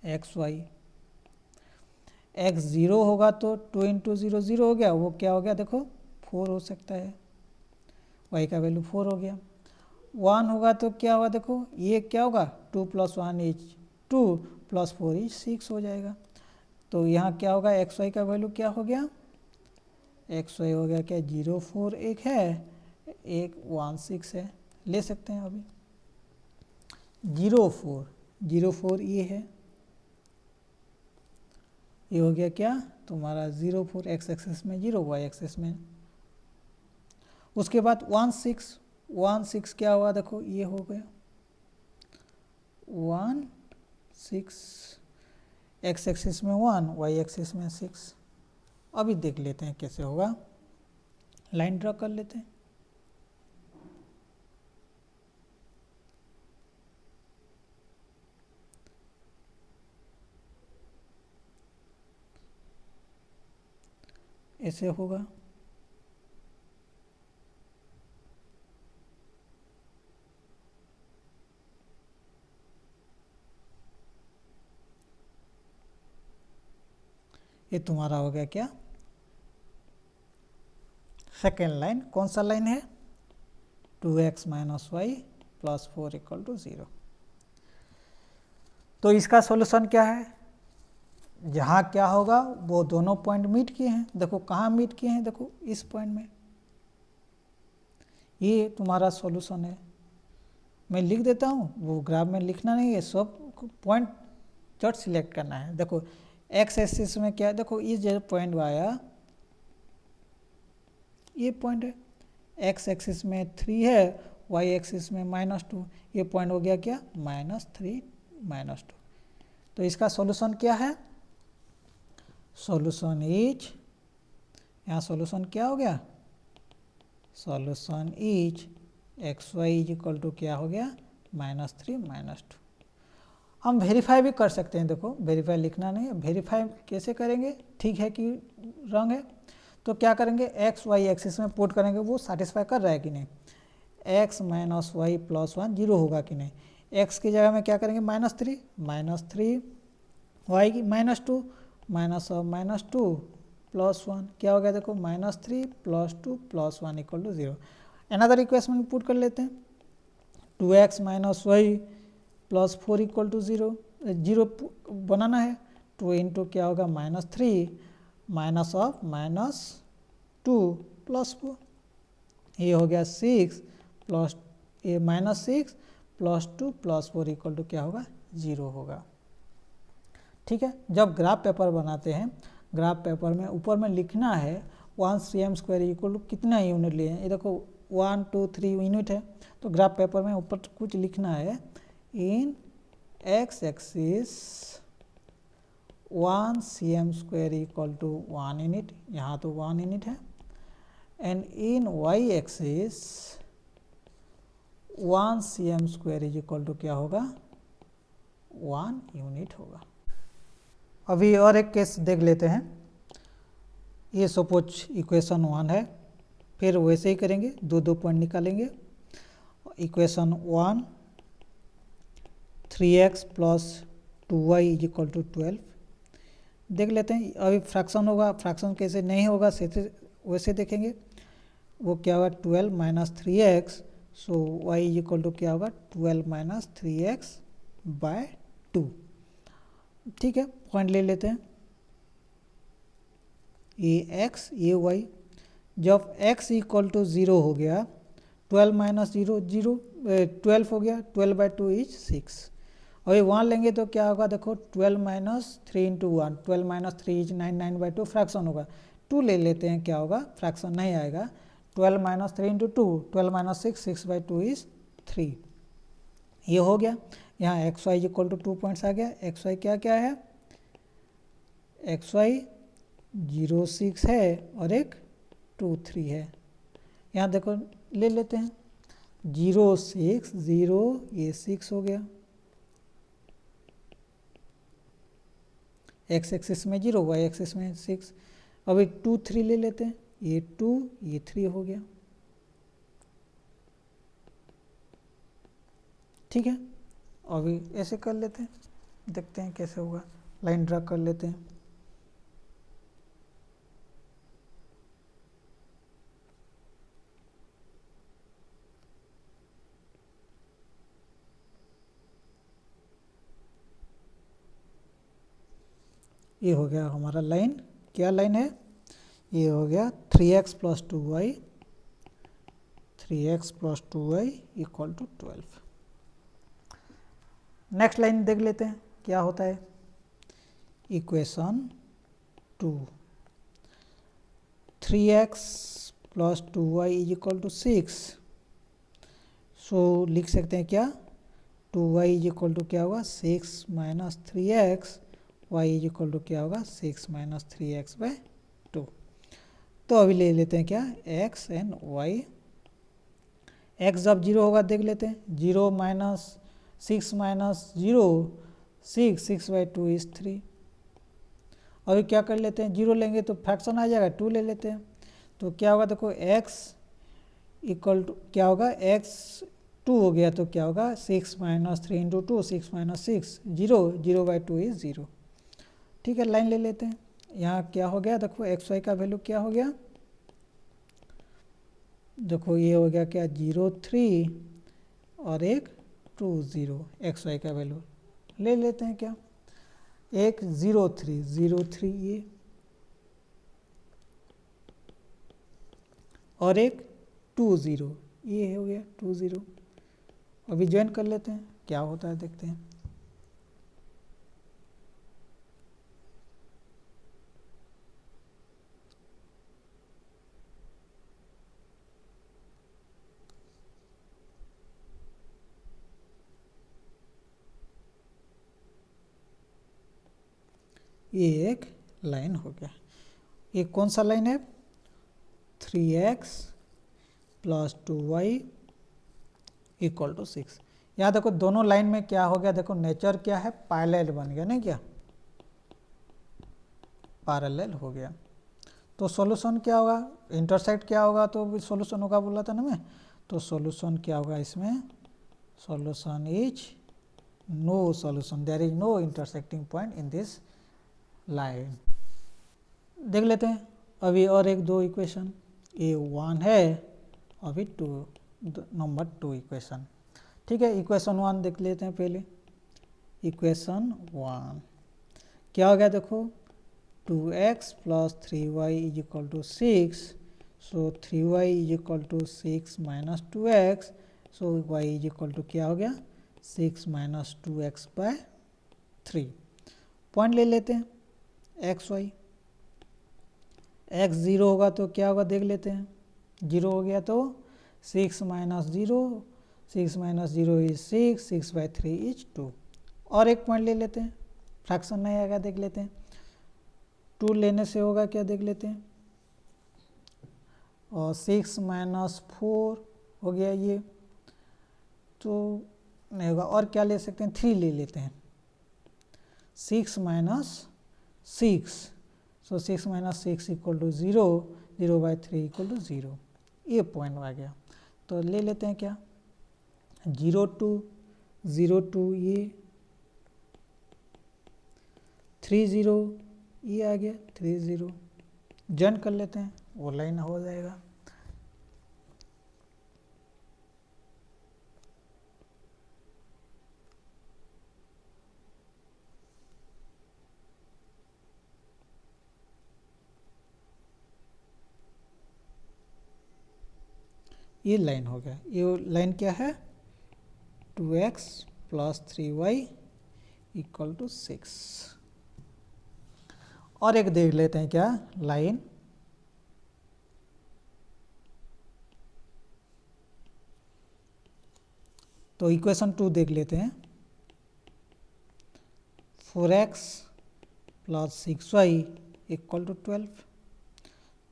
एक्स वाई x 0 होगा तो 2 इंटू 0 0 हो गया, वो क्या हो गया देखो 4 हो सकता है, y का वैल्यू 4 हो गया। 1 होगा तो क्या होगा देखो, ये क्या होगा 2 प्लस 1 इज 2 प्लस 4 इज 6 हो जाएगा। तो यहाँ क्या होगा एक्स वाई का वैल्यू क्या हो गया, एक्स वाई हो गया क्या 0 4 एक है, एक 1 6 है, ले सकते हैं अभी 0 4 ये है, ये हो गया क्या तुम्हारा 0 4 एक्स एक्सिस में 0 वाई एक्सिस में। उसके बाद 1 6 क्या हुआ देखो, ये हो गया 1 6 एक्स एक्सिस में 1 वाई एक्सिस में 6। अभी देख लेते हैं कैसे होगा, लाइन ड्रॉ कर लेते हैं। ऐसे होगा, ये तुम्हारा हो गया क्या सेकेंड लाइन। कौन सा लाइन है 2x minus Y plus 4 equal to 0। तो इसका सॉल्यूशन क्या है, जहाँ क्या होगा वो दोनों पॉइंट मीट किए हैं। देखो कहाँ मीट किए हैं, देखो इस पॉइंट में, ये तुम्हारा सॉल्यूशन है। मैं लिख देता हूँ, वो ग्राफ में लिखना नहीं है, सब पॉइंट चट सिलेक्ट करना है। देखो एक्स एक्सिस में क्या है, देखो इस जगह पॉइंट आया, ये पॉइंट है, एक्स एक्सिस में 3 है, वाई एक्सिस में -2, ये पॉइंट हो गया क्या, -3 -2। तो इसका सॉल्यूशन क्या है, सॉल्यूशन इज, यहाँ सॉल्यूशन क्या हो गया, solution is x y is equal to क्या हो गया, -3 -2। हम वेरीफाई भी कर सकते हैं, देखो वेरीफाई लिखना नहीं है, वेरीफाई कैसे करेंगे, ठीक है कि रॉन्ग है। तो क्या करेंगे, एक्स वाई एक्सिस में पुट करेंगे, वो सेटिस्फाई कर रहा है कि नहीं, x minus Y plus 1 zero होगा कि नहीं, x की जगह में क्या करेंगे, -3 वाई की -2 -2 प्लस 1 क्या हो गया, देखो -3 + 2 + 1 = 0। अनदर इक्वेशन पुट कर लेते हैं, 2x minus Y plus 4 = 0, zero बनाना है, 2 इंटू क्या होगा, -3 -2 + 4, ये हो गया 6 प्लस ये -6 + 2 + 4 = क्या होगा, 0 होगा। ठीक है, जब ग्राफ पेपर बनाते हैं, ग्राफ पेपर में ऊपर में लिखना है 1 cm² = कितना यूनिट लिए हैं, ये देखो 1 2 3 यूनिट है, तो ग्राफ पेपर में ऊपर कुछ लिखना है, इन x एक्सिस 1 cm² = 1 यूनिट, यहाँ तो 1 यूनिट है, and in y axis 1 cm² = क्या होगा, 1 यूनिट होगा। अभी और एक केस देख लेते हैं, ये सपोज इक्वेशन 1 है, फिर वैसे ही करेंगे, दो पॉइंट निकालेंगे, इक्वेशन 1 3x + 2y = 12 देख लेते हैं। अभी फ्रैक्शन होगा, फ्रैक्शन कैसे नहीं होगा वैसे देखेंगे, वो क्या होगा, 12 - 3x, सो y = क्या होगा, 12 - 3x/2। ठीक है, पॉइंट ले लेते हैं, ये x ये y, जब x = 0 हो गया, 12 - 0 0 12 हो गया, 12/2 = 6। अभी 1 लेंगे तो क्या होगा, देखो 12 - 3 × 1, 12 - 3 = 9, 9/2 फ्रैक्शन होगा, 2 ले लेते हैं, क्या होगा, फ्रैक्शन नहीं आएगा, 12 - 3 × 2, 12 - 6, 6/2 = 3। ये हो गया, यहाँ एक्स वाई = 2 पॉइंट्स आ गया, एक्स वाई क्या क्या है, एक्स वाई 0 6 है और एक 2 3 है, यहाँ देखो ले लेते हैं, 0 6 0, ये 6 हो गया, एक्स एक्सिस में 0, वाई एक्सिस में 6, अभी 2 3 ले लेते हैं, ये 2 ये 3 हो गया। ठीक है, अभी ऐसे कर लेते हैं, देखते हैं कैसे होगा, लाइन ड्रा कर लेते हैं, ये हो गया हमारा लाइन, क्या लाइन है, ये हो गया 3x + 2y, 3x + 2y = 12। Next line देख लेते हैं क्या होता है, इक्वेशन 2, 3x + 2y = 6, सो लिख सकते हैं क्या, 2y = क्या होगा, 6 - 3x, y = क्या होगा, 6 - 3x/2। तो अभी ले लेते हैं क्या, x एंड y, x जब 0 होगा देख लेते हैं, 0 - 6 - 0 6, 6/2 = 3। अभी क्या कर लेते हैं, 0 लेंगे तो फ्रैक्शन आ जाएगा, 2 ले लेते हैं, तो क्या होगा, देखो x = क्या होगा, x 2 हो गया तो क्या होगा, 6 - 3 × 2, 6 - 6 0, 0/2 = 0। ठीक है, लाइन ले लेते हैं, यहाँ क्या हो गया, देखो एक्स वाई का वैल्यू क्या हो गया, देखो ये हो गया क्या, 0 3 और एक 2 0, एक्स वाई का वैल्यू ले लेते हैं क्या, एक 0 3 0 3 ये, और एक 2 0, ये हो गया 2 0, अभी ज्वाइन कर लेते हैं, क्या होता है देखते हैं। ये एक लाइन हो गया। ये कौन सा लाइन है? 3x plus 2y equal to 6। यहाँ देखो दोनों लाइन में क्या हो गया, देखो नेचर क्या है, पैरेलल बन गया नहीं क्या, पैरेलल हो गया। तो सॉल्यूशन क्या होगा, इंटरसेक्ट क्या होगा तो सॉल्यूशन होगा बोला था ना मैं। तो सॉल्यूशन क्या होगा इसमें, solution is no solution, there is no intersecting point in this line. देख लेते हैं अभी और एक दो इक्वेशन, ये 1 है अभी 2, नंबर 2 इक्वेशन। ठीक है, इक्वेशन 1 देख लेते हैं पहले। इक्वेशन 1 क्या हो गया देखो, 2x plus 3y is equal to 6, so 3y is equal to 6 minus 2x, so y is equal to क्या हो गया 6 माइनस 2x बाय 3। पॉइंट ले लेते हैं एक्स वाई, एक्स 0 होगा तो क्या होगा देख लेते हैं, 0 हो गया तो 6 minus 0, 6 minus 0 is 6, 6 by 3 is 2। और एक पॉइंट ले लेते हैं, फ्रैक्शन नहीं आएगा देख लेते हैं, 2 लेने से होगा क्या देख लेते हैं, और 6 माइनस 4 हो गया ये, तो नहीं होगा। और क्या ले सकते हैं, 3 ले लेते हैं, 6 minus 6, so 6 minus 6 equal to 0, 0 by 3 equal to 0। ये पॉइंट आ गया। तो ले लेते हैं क्या 0 2 0 2, ये 3 0, ये आ गया 3 0। जॉइन कर लेते हैं, वो लाइन हो जाएगा। ये लाइन हो गया। ये लाइन क्या है, 2x plus 3y equal to 6। और एक देख लेते हैं क्या लाइन, तो इक्वेशन 2 देख लेते हैं, 4x plus 6y equal to 12।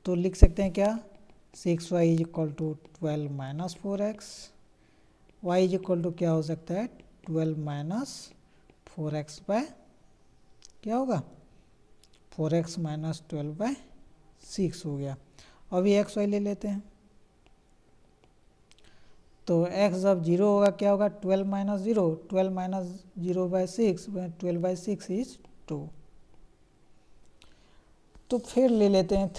तो लिख सकते हैं क्या 6y is equal to 12 minus 4x, y is equal to क्या हो सकता है 12 माइनस 4x बाय क्या होगा 4x माइनस 12 बाय 6 हो गया। अभी x y ले लेते हैं, तो x जब 0 होगा क्या होगा 12 minus 0, 12 minus 0 by 6, 12 by 6 is 2। तो फिर ले लेते हैं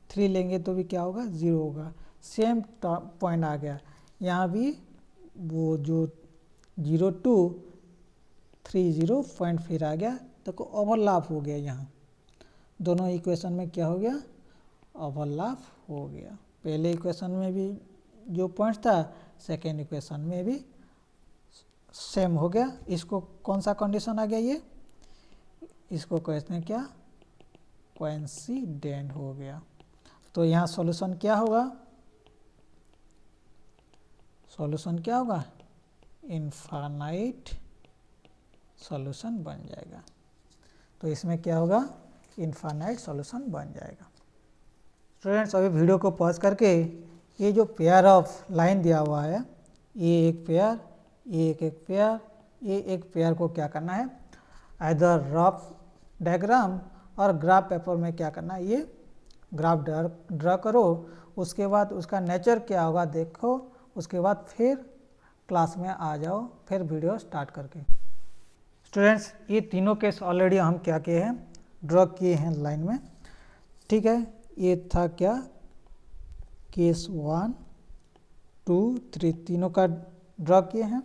3 लेंगे तो भी क्या होगा 0 होगा। सेम पॉइंट आ गया यहाँ भी, वो जो 0 2 3 0 पॉइंट फिर आ गया, तो ओवरलैप हो गया। यहाँ दोनों इक्वेशन में क्या हो गया ओवरलैप हो गया। पहले इक्वेशन में भी जो पॉइंट था सेकेंड इक्वेशन में भी सेम हो गया। इसको कौन सा कंडीशन आ गया, ये इसको कहते हैं क्या कोइंसिडेंट हो गया। तो यहाँ सॉल्यूशन क्या होगा, सॉल्यूशन क्या होगा इनफाइनाइट सॉल्यूशन बन जाएगा। तो इसमें क्या होगा इनफाइनाइट सॉल्यूशन बन जाएगा। स्टूडेंट्स अभी वीडियो को पॉज करके ये जो पेयर ऑफ लाइन दिया हुआ है, ये एक पेयर, ये एक पेयर, ये एक पेयर को क्या करना है आइदर रफ डायग्राम और ग्राफ पेपर में क्या करना है, ये ग्राफ ड्रा करो, उसके बाद उसका नेचर क्या होगा देखो, उसके बाद फिर क्लास में आ जाओ फिर वीडियो स्टार्ट करके। स्टूडेंट्स ये तीनों केस ऑलरेडी हम क्या किए हैं ड्रॉ किए हैं लाइन में। ठीक है, ये था क्या केस 1 2 3 तीनों का ड्रॉ किए हैं।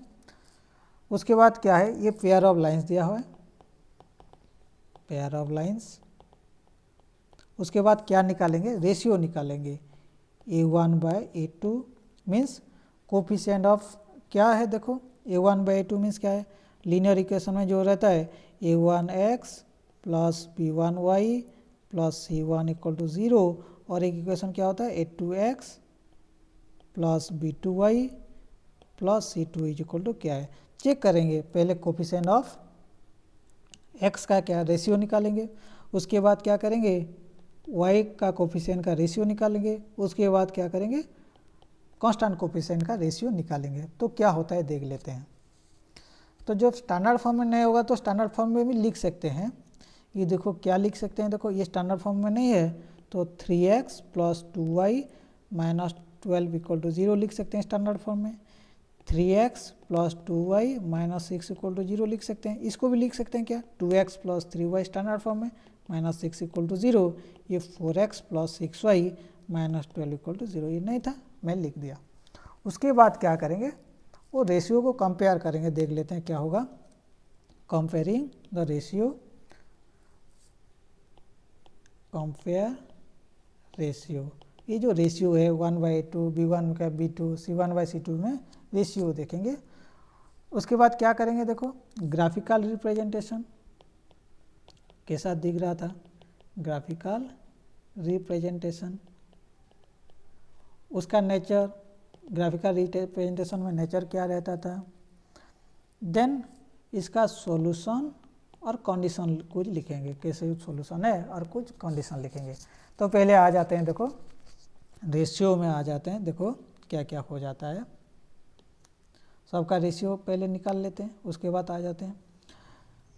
उसके बाद क्या है ये पेयर ऑफ लाइंस दिया हुआ है, पेयर ऑफ लाइंस। उसके बाद क्या निकालेंगे रेशियो निकालेंगे, A1 bye A2 means coefficient of क्या है देखो, a1/a2 मीन्स क्या है, लीनियर इक्वेशन में जो रहता है a1x plus b1y plus c1 equal to 0, और एक इक्वेशन क्या होता है a2x plus b2y plus c2 is equal to क्या है। चेक करेंगे, पहले कोफिशिएंट ऑफ x का क्या रेशियो निकालेंगे, उसके बाद क्या करेंगे y का कोफिशिएंट का रेशियो निकालेंगे, उसके बाद क्या करेंगे कांस्टेंट कोफिशिएंट का रेशियो निकालेंगे। तो क्या होता है देख लेते हैं। तो जब स्टैंडर्ड फॉर्म में नहीं होगा तो स्टैंडर्ड फॉर्म में भी लिख सकते हैं। ये देखो क्या लिख सकते हैं, देखो ये स्टैंडर्ड फॉर्म में नहीं है तो 3x plus 2y minus 12 equal to 0 लिख सकते हैं स्टैंडर्ड फॉर्म में। 3x plus 2y minus 6 equal to 0 लिख सकते हैं। इसको भी लिख सकते हैं क्या, 2x plus 3y standard form में माइनस 6 इक्वल टू 0। ये 4x plus 6y minus 12 equal to 0, ये नहीं था मैं लिख दिया। उसके बाद क्या करेंगे, वो रेशियो को कंपेयर करेंगे, देख लेते हैं क्या होगा। Comparing the ratio, compare ratio, ये जो रेशियो है 1/2 b1 का b2 c1/c2 में रेशियो देखेंगे। उसके बाद क्या करेंगे, देखो ग्राफिकल रिप्रेजेंटेशन कैसा दिख रहा था, ग्राफिकल रिप्रेजेंटेशन, उसका नेचर, ग्राफिकल रिप्रेजेंटेशन में नेचर क्या रहता था। देन इसका सॉल्यूशन और कंडीशन कुछ लिखेंगे, कैसे सॉल्यूशन है और कुछ कंडीशन लिखेंगे। तो पहले आ जाते हैं, देखो रेशियो में आ जाते हैं, देखो क्या क्या हो जाता है। सबका रेशियो पहले निकाल लेते हैं, उसके बाद आ जाते हैं।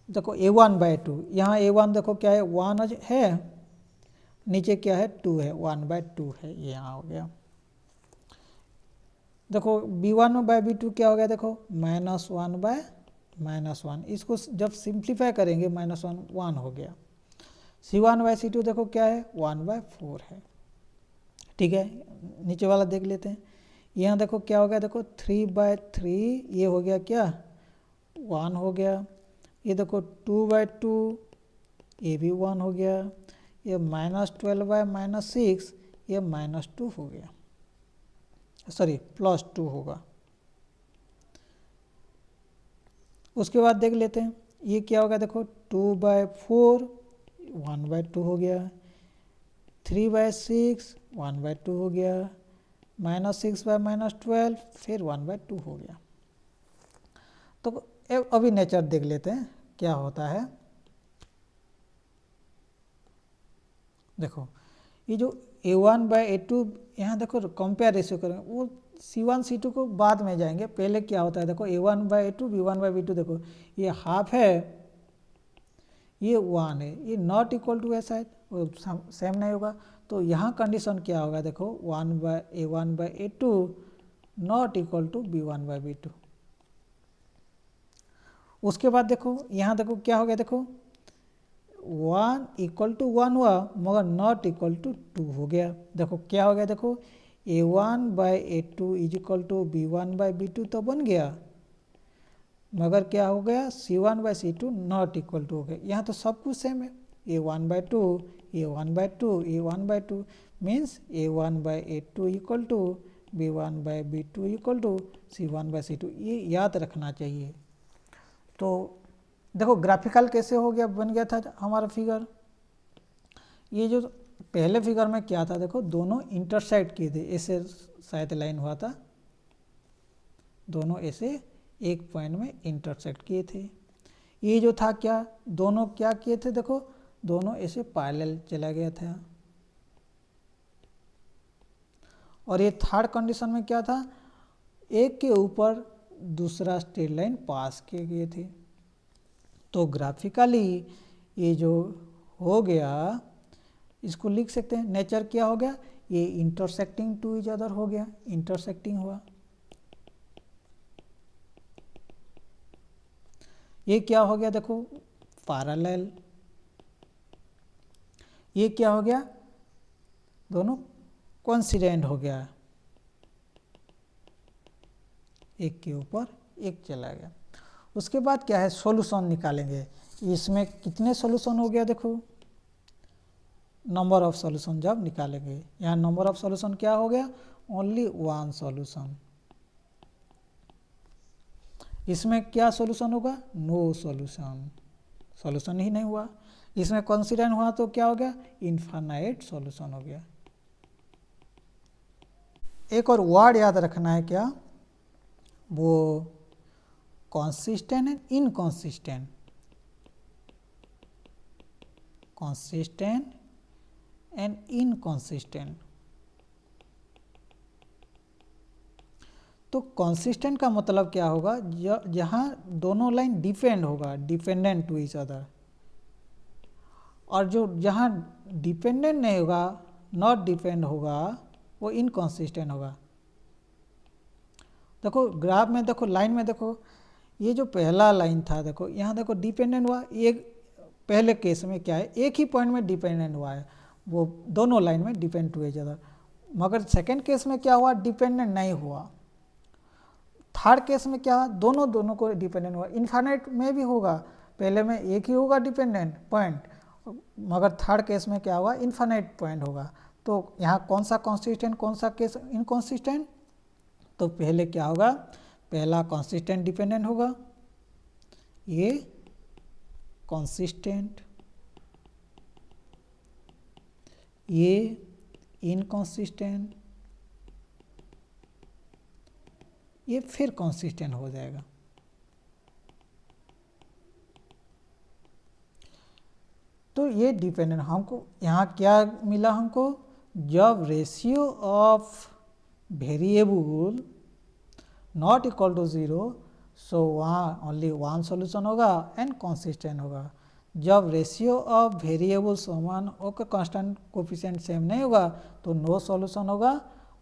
देखो a1/2, यहाँ a1 देखो क्या है 1 है, नीचे क्या है 2 है, 1/2 है, ये यहाँ हो गया। देखो b1/b2 क्या हो गया, देखो -1/-1, इसको जब सिंप्लीफाई करेंगे -1 1 हो गया। c1/c2 देखो क्या है 1/4 है, ठीक है। नीचे वाला देख लेते हैं, यहाँ देखो क्या हो गया, देखो 3/3, ये हो गया क्या 1 हो गया। ये देखो 2/2, ये भी 1 हो गया। ये -12/-6, ये -2 हो गया, सॉरी +2 होगा। उसके बाद देख लेते हैं ये क्या होगा, देखो 2/4 1/2 हो गया, 3/6 1/2 हो गया, -6/-12 फिर 1/2 हो गया। तो अभी नेचर देख लेते हैं क्या होता है। देखो ये जो a1/a2, यहाँ देखो कंपेयर रेशियो करेंगे, वो c1 c2 को बाद में जाएंगे, पहले क्या होता है देखो a1/a2 b1/b2, देखो ये हाफ है, ये 1 है, ये नॉट इक्वल टू है, शायद वो सेम नहीं होगा। तो यहाँ कंडीशन क्या होगा, देखो a1/a2 not equal to b1/b2। उसके बाद देखो यहाँ देखो क्या हो गया, देखो 1 इक्वल टू 1 हुआ मगर नॉट इक्वल टू 2 हो गया। देखो क्या हो गया, देखो a1/a2 is equal to b1/b2 तो बन गया, मगर क्या हो गया c1/c2 नॉट इक्वल टू हो गया। यहाँ तो सब कुछ सेम है, a1/2 a1/2 a1/2 means a1/a2 equal to b1/b2 equal to c1/c2, ये याद रखना चाहिए। तो देखो ग्राफिकल कैसे हो गया, बन गया था हमारा फिगर। ये जो पहले फिगर में क्या था, देखो दोनों इंटरसेक्ट किए थे, ऐसे शायद लाइन हुआ था, दोनों ऐसे एक पॉइंट में इंटरसेक्ट किए थे। ये जो था क्या, दोनों क्या किए थे, देखो दोनों ऐसे पैरेलल चला गया था। और ये थर्ड कंडीशन में क्या था, एक के ऊपर दूसरा स्ट्रेट लाइन पास किए गए थे। तो ग्राफिकली ये जो हो गया इसको लिख सकते हैं, नेचर क्या हो गया, ये इंटरसेक्टिंग टू ईच अदर हो गया, इंटरसेक्टिंग हुआ। ये क्या हो गया, देखो पैरेलल। ये क्या हो गया, दोनों कोइंसिडेंट हो गया, एक के ऊपर एक चला गया। उसके बाद क्या है, सॉल्यूशन निकालेंगे। इसमें कितने सॉल्यूशन हो गया, देखो नंबर ऑफ सॉल्यूशन जब निकालेंगे, यहाँ नंबर ऑफ सॉल्यूशन क्या हो गया, ओनली 1 सॉल्यूशन। इसमें क्या सॉल्यूशन होगा? नो सॉल्यूशन, सॉल्यूशन ही नहीं हुआ। इसमें कंसीडरेंट हुआ तो क्या हो गया? इनफाइनाइट सॉल्यूशन हो गया। एक और वर्ड याद रखना है, क्या? वो consistent and inconsistent, consistent and inconsistent। तो consistent का मतलब क्या होगा? जहाँ दोनों लाइन डिपेंड होगा, डिपेंडेंट टू ईच अदर, और जो जहाँ डिपेंडेंट नहीं होगा, नॉट डिपेंड होगा, वो इनकॉन्सिस्टेंट होगा। देखो ग्राफ में, देखो लाइन में, देखो ये जो पहला लाइन था, देखो यहाँ देखो डिपेंडेंट हुआ, एक पहले केस में क्या है, एक ही पॉइंट में डिपेंडेंट हुआ है, वो दोनों लाइन में डिपेंड हुए ज़्यादा। मगर सेकंड केस में क्या हुआ? डिपेंडेंट नहीं हुआ। थर्ड केस में क्या? दोनों को डिपेंडेंट हुआ। इनफाइनाइट में भी होगा, पहले में एक ही होगा डिपेंडेंट पॉइंट, मगर थर्ड केस में क्या होगा? इनफाइनाइट पॉइंट होगा। तो यहाँ कौन सा कॉन्सिस्टेंट, कौन सा केस इनकॉन्सिस्टेंट? तो पहले क्या होगा? पहला कॉन्सिस्टेंट डिपेंडेंट होगा, ये कॉन्सिस्टेंट, ये इनकॉन्सिस्टेंट, ये फिर कॉन्सिस्टेंट हो जाएगा। तो ये डिपेंडेंट, हमको यहाँ क्या मिला? हमको जब ratio of variable not equal to 0, so वहाँ ओनली वन सॉल्यूशन होगा एंड कॉन्सिस्टेंट होगा। जब रेशियो ऑफ वेरिएबल समान होकर कांस्टेंट कोफिशिएंट सेम नहीं होगा तो नो सॉल्यूशन होगा,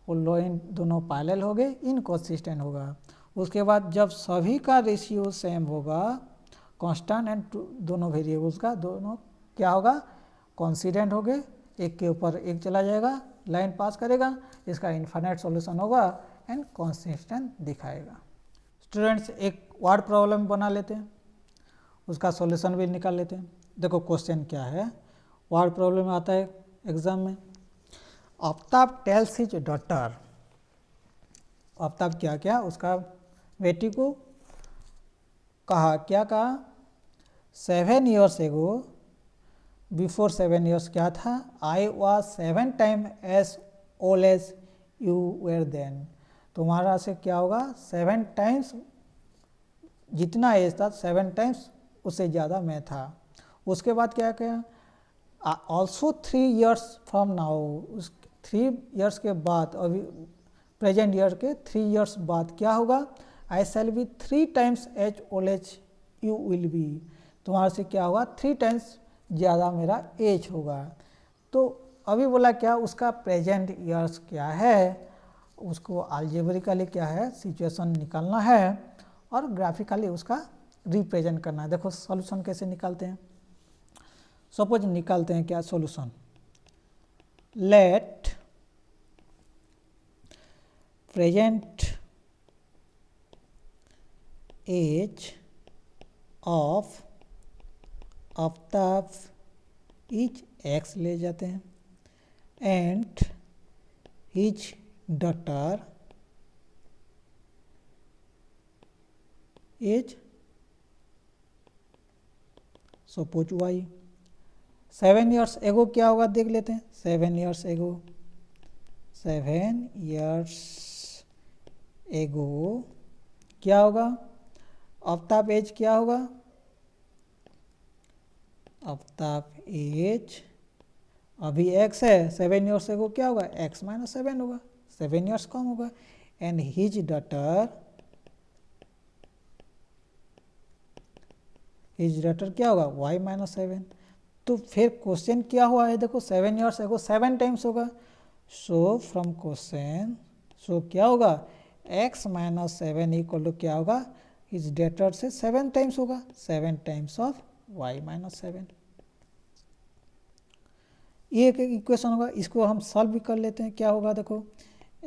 वो लाइन दोनों पैरेलल हो गए, इनकॉन्सिस्टेंट होगा। उसके बाद जब सभी का रेशियो सेम होगा, कांस्टेंट एंड दोनों वेरिएबल्स का, दोनों क्या होगा? कॉन्सिस्टेंट हो गए, एक के ऊपर एक चला जाएगा, लाइन पास करेगा, इसका इनफाइनाइट सॉल्यूशन होगा एंड कॉन्सिस्टेंट दिखाएगा। स्टूडेंट्स एक वर्ड प्रॉब्लम बना लेते हैं, उसका सॉल्यूशन भी निकाल लेते हैं। देखो क्वेश्चन क्या है, वर्ड प्रॉब्लम आता है एग्जाम में। Aftab tales his daughter, Aftab क्या क्या उसका बेटी को कहा, क्या कहा? 7 years एगो, बिफोर 7 years क्या था? I was 7 times as old as you were then. तुम्हारा से क्या होगा? 7 times, जितना एज था 7 times उससे ज़्यादा मैं था। उसके बाद क्या क्या? ऑल्सो 3 years फ्रॉम नाउ, उस 3 years के बाद, अभी प्रेजेंट ईयर के 3 years बाद क्या होगा? I shall be 3 times as old as you will be. तुम्हारे से क्या होगा? 3 times ज़्यादा मेरा एज होगा। तो अभी बोला क्या? उसका प्रेजेंट ईयर्स क्या है, उसको अलजेब्रिकली क्या है, सिचुएशन निकालना है और ग्राफिकली उसका रिप्रेजेंट करना है। देखो सॉल्यूशन कैसे निकालते हैं। सपोज निकालते हैं क्या solution? Let present age of Aftab is x ले जाते हैं and his daughter age suppose y. 7 years एगो क्या होगा देख लेते हैं। 7 years एगो, 7 years एगो क्या होगा? आफ्ताब एज क्या होगा? आफ्ताब एज अभी x है, 7 years एगो क्या होगा? x - 7 होगा, 7 years कम होगा। And his daughter, his daughter क्या होगा? y - 7। तो फिर क्वेश्चन क्या हुआ है? देखो 7 years एगो 7 times होगा, सो फ्रॉम क्वेश्चन, सो क्या होगा? x - 7 इक्वल टू क्या होगा? हिज डॉटर से 7 times होगा, 7 times ऑफ y - 7। ये एक इक्वेशन होगा, इसको हम सॉल्व भी कर लेते हैं। क्या होगा? देखो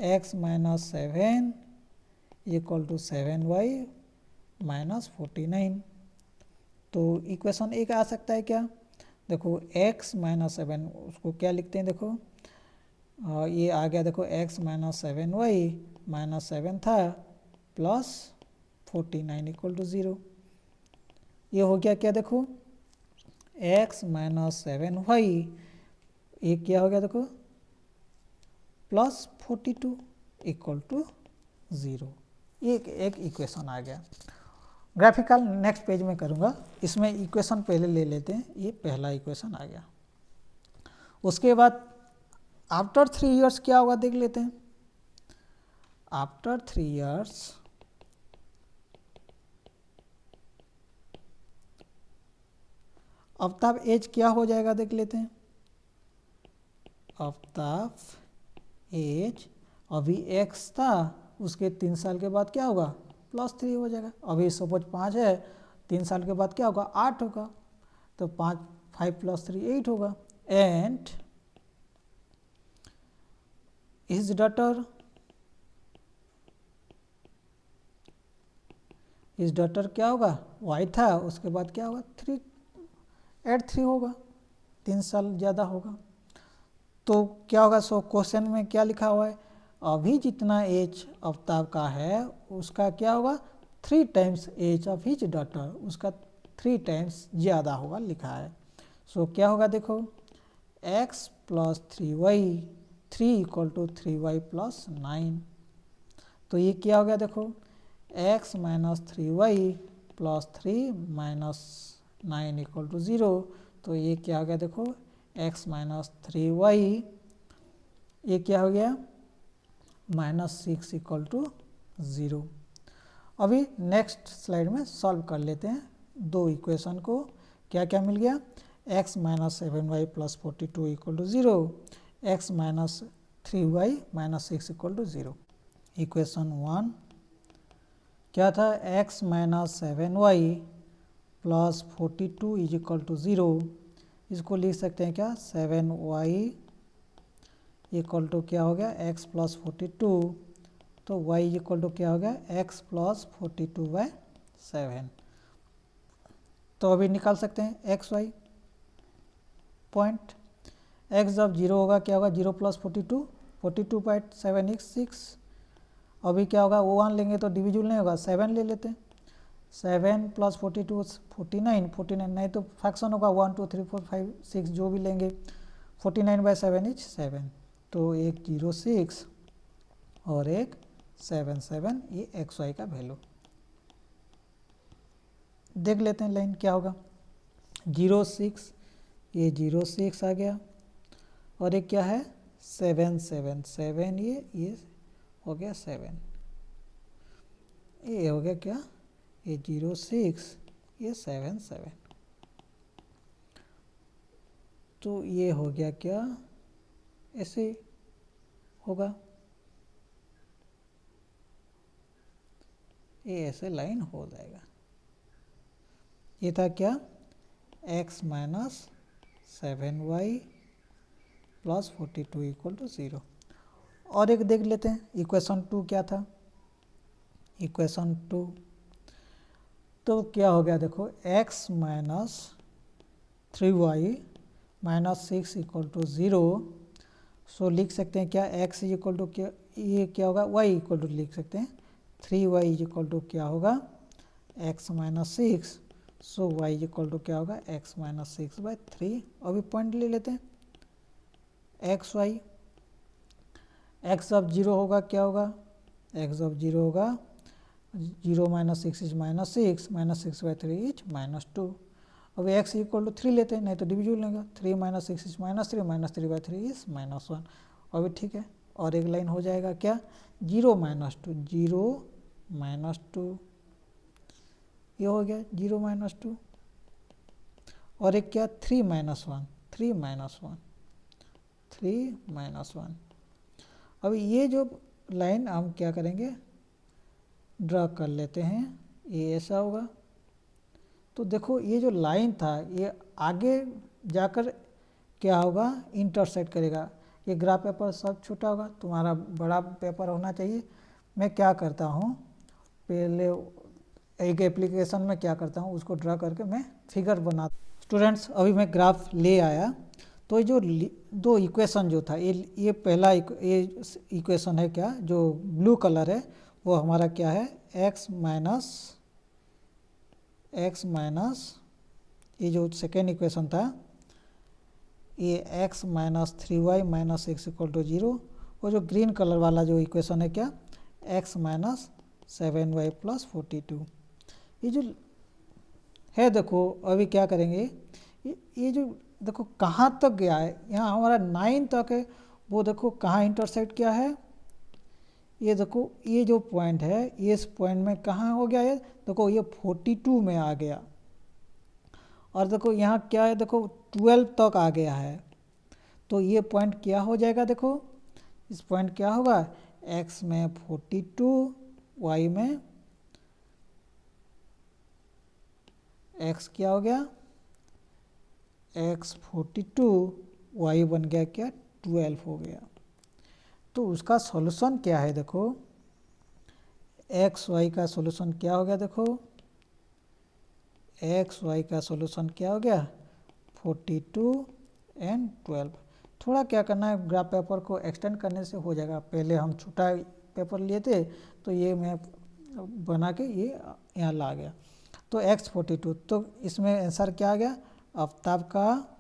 x - 7 इक्वल टू 7y - 49। तो इक्वेशन एक आ सकता है क्या? देखो x - 7, उसको क्या लिखते हैं? देखो ये आ गया, देखो x - 7y - 7 था प्लस 49 इक्वल टू 0। ये हो गया क्या, देखो x माइनस 7y, ये क्या हो गया देखो प्लस 42 इक्वल टू 0। एक इक्वेशन आ गया। ग्राफिकल नेक्स्ट पेज में करूँगा, इसमें इक्वेशन पहले ले लेते हैं। ये पहला इक्वेशन आ गया। उसके बाद आफ्टर 3 इयर्स क्या होगा देख लेते हैं। आफ्टर 3 इयर्स आफ्ताब एज क्या हो जाएगा देख लेते हैं। आफ्ताब एज अभी x था, उसके 3 साल के बाद क्या होगा +3 हो जाएगा। अभी सपोज 5 है, 3 साल के बाद क्या होगा 8 होगा, तो 5 + 3 8 होगा। एंड हिज डॉटर क्या होगा y था, उसके बाद क्या होगा 3 ऐड 3 होगा, 3 साल ज़्यादा होगा। तो क्या होगा, सो क्वेश्चन में क्या लिखा हुआ है, अभी जितना एज आफ्ताब का है उसका क्या होगा 3 times age of his daughter, उसका 3 टाइम्स ज़्यादा होगा लिखा है। सो क्या होगा देखो x + 3y, 3 equal to 3y + 9। तो ये क्या हो गया देखो x minus 3y + 3 - 9 equal to 0। तो ये क्या हो गया देखो x माइनस 3y, ये क्या हो गया -6 इक्वल टू 0। अभी नेक्स्ट स्लाइड में सॉल्व कर लेते हैं दो इक्वेशन को। क्या क्या मिल गया, x minus 7y + 42 equal to 0, x minus 3y -6 equal to 0। Equation 1 क्या था, x minus 7y + 42 is equal to 0। इसको लिख सकते हैं क्या 7y इक्वल टू क्या हो गया x + 42, तो y इक्वल टू क्या हो गया x + 42/7। तो अभी निकाल सकते हैं x y पॉइंट। x जब 0 होगा क्या होगा 0 + 42, 42/7 = 6। अभी क्या होगा वो 1 लेंगे तो डिविजिबल नहीं होगा, 7 ले लेते हैं। 7 + 42 49, 49 नहीं तो फ्रैक्शन होगा 1 2 3 4 5 6 जो भी लेंगे, 49/7 = 7। तो एक 0 6 और एक 7 7, ये एक्स वाई का वैल्यू देख लेते हैं। लाइन क्या होगा 0 6, ये 0 6 आ गया, और एक क्या है 7 7 7, ये हो गया 7, ये हो गया क्या ये 0 6, ये 7 7। तो ये हो गया क्या ऐसे होगा, ये ऐसे लाइन हो जाएगा। ये था क्या x minus 7y + 42 equal to 0। और एक देख लेते हैं इक्वेशन 2 क्या था। इक्वेशन 2 तो क्या हो गया देखो x minus 3y -6 equal to 0। So लिख सकते हैं क्या x इक्वल टू क्या, ये क्या होगा y इक्वल टू लिख सकते हैं 3y इक्वल टू क्या होगा x -6। So y equal to क्या होगा x -6/3। अभी पॉइंट ले लेते हैं एक्स वाई। x जब 0 होगा क्या होगा, x जब 0 होगा 0 - 6 इज -6, -6/3 इज -2। अभी x इक्वल टू 3 लेते हैं, नहीं तो डिविजिबल लेगा, 3 - 6 इज -3, -3/3 इज -1। अभी ठीक है, और एक लाइन हो जाएगा क्या 0 - 2, 0 - 2, ये हो गया 0 - 2। और एक क्या 3 - 1, 3 - 1, 3 - 1। अभी ये जो लाइन हम क्या करेंगे ड्रा कर लेते हैं, ये ऐसा होगा। तो देखो ये जो लाइन था ये आगे जाकर क्या होगा इंटरसेक्ट करेगा। ये ग्राफ पेपर सब छोटा होगा, तुम्हारा बड़ा पेपर होना चाहिए। मैं क्या करता हूँ पहले एक एप्लीकेशन में क्या करता हूँ उसको ड्रा करके मैं फिगर बनाता हूँ। स्टूडेंट्स अभी मैं ग्राफ ले आया, तो ये जो दो इक्वेशन जो था ये पहला ये इक्वेशन है क्या जो ब्लू कलर है वो हमारा क्या है एक्स माइनस ये जो सेकेंड इक्वेशन था ये x minus 3y minus x equal to 0, और जो ग्रीन कलर वाला जो इक्वेशन है क्या, x माइनस 7y प्लस 42। ये जो है देखो अभी क्या करेंगे, ये जो देखो कहाँ तक गया है, यहाँ हमारा 9 तक है, वो देखो कहाँ इंटरसेक्ट किया है, ये देखो ये जो पॉइंट है ये इस पॉइंट में कहाँ हो गया है, देखो ये 42 में आ गया, और देखो यहाँ क्या है, देखो 12 तक आ गया है, तो ये पॉइंट क्या हो जाएगा, देखो इस पॉइंट क्या होगा, x में 42, y में x क्या हो गया, x 42, y बन गया क्या 12 हो गया। तो उसका सॉल्यूशन क्या है, देखो एक्स वाई का सॉल्यूशन क्या हो गया, देखो एक्स वाई का सॉल्यूशन क्या हो गया 42 एंड 12। थोड़ा क्या करना है, ग्राफ पेपर को एक्सटेंड करने से हो जाएगा, पहले हम छोटा पेपर लिए थे तो ये मैं बना के ये यहाँ ला गया, तो x 42, तो इसमें आंसर क्या आ गया, आफ्ताब का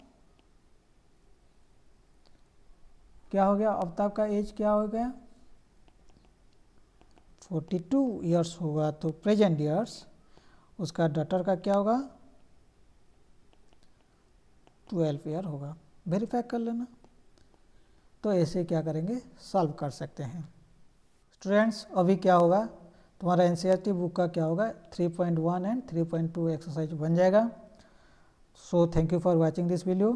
क्या हो गया, आफ्ताब का एज क्या हो गया 42 ईयर्स होगा, तो प्रेजेंट ईयर्स, उसका डॉटर का क्या होगा 12 ईयर होगा, वेरीफाई कर लेना। तो ऐसे क्या करेंगे, सॉल्व कर सकते हैं। स्टूडेंट्स अभी क्या होगा, तुम्हारा एनसीईआरटी बुक का क्या होगा 3.1 एंड 3.2 एक्सरसाइज बन जाएगा। So thank you for watching this video.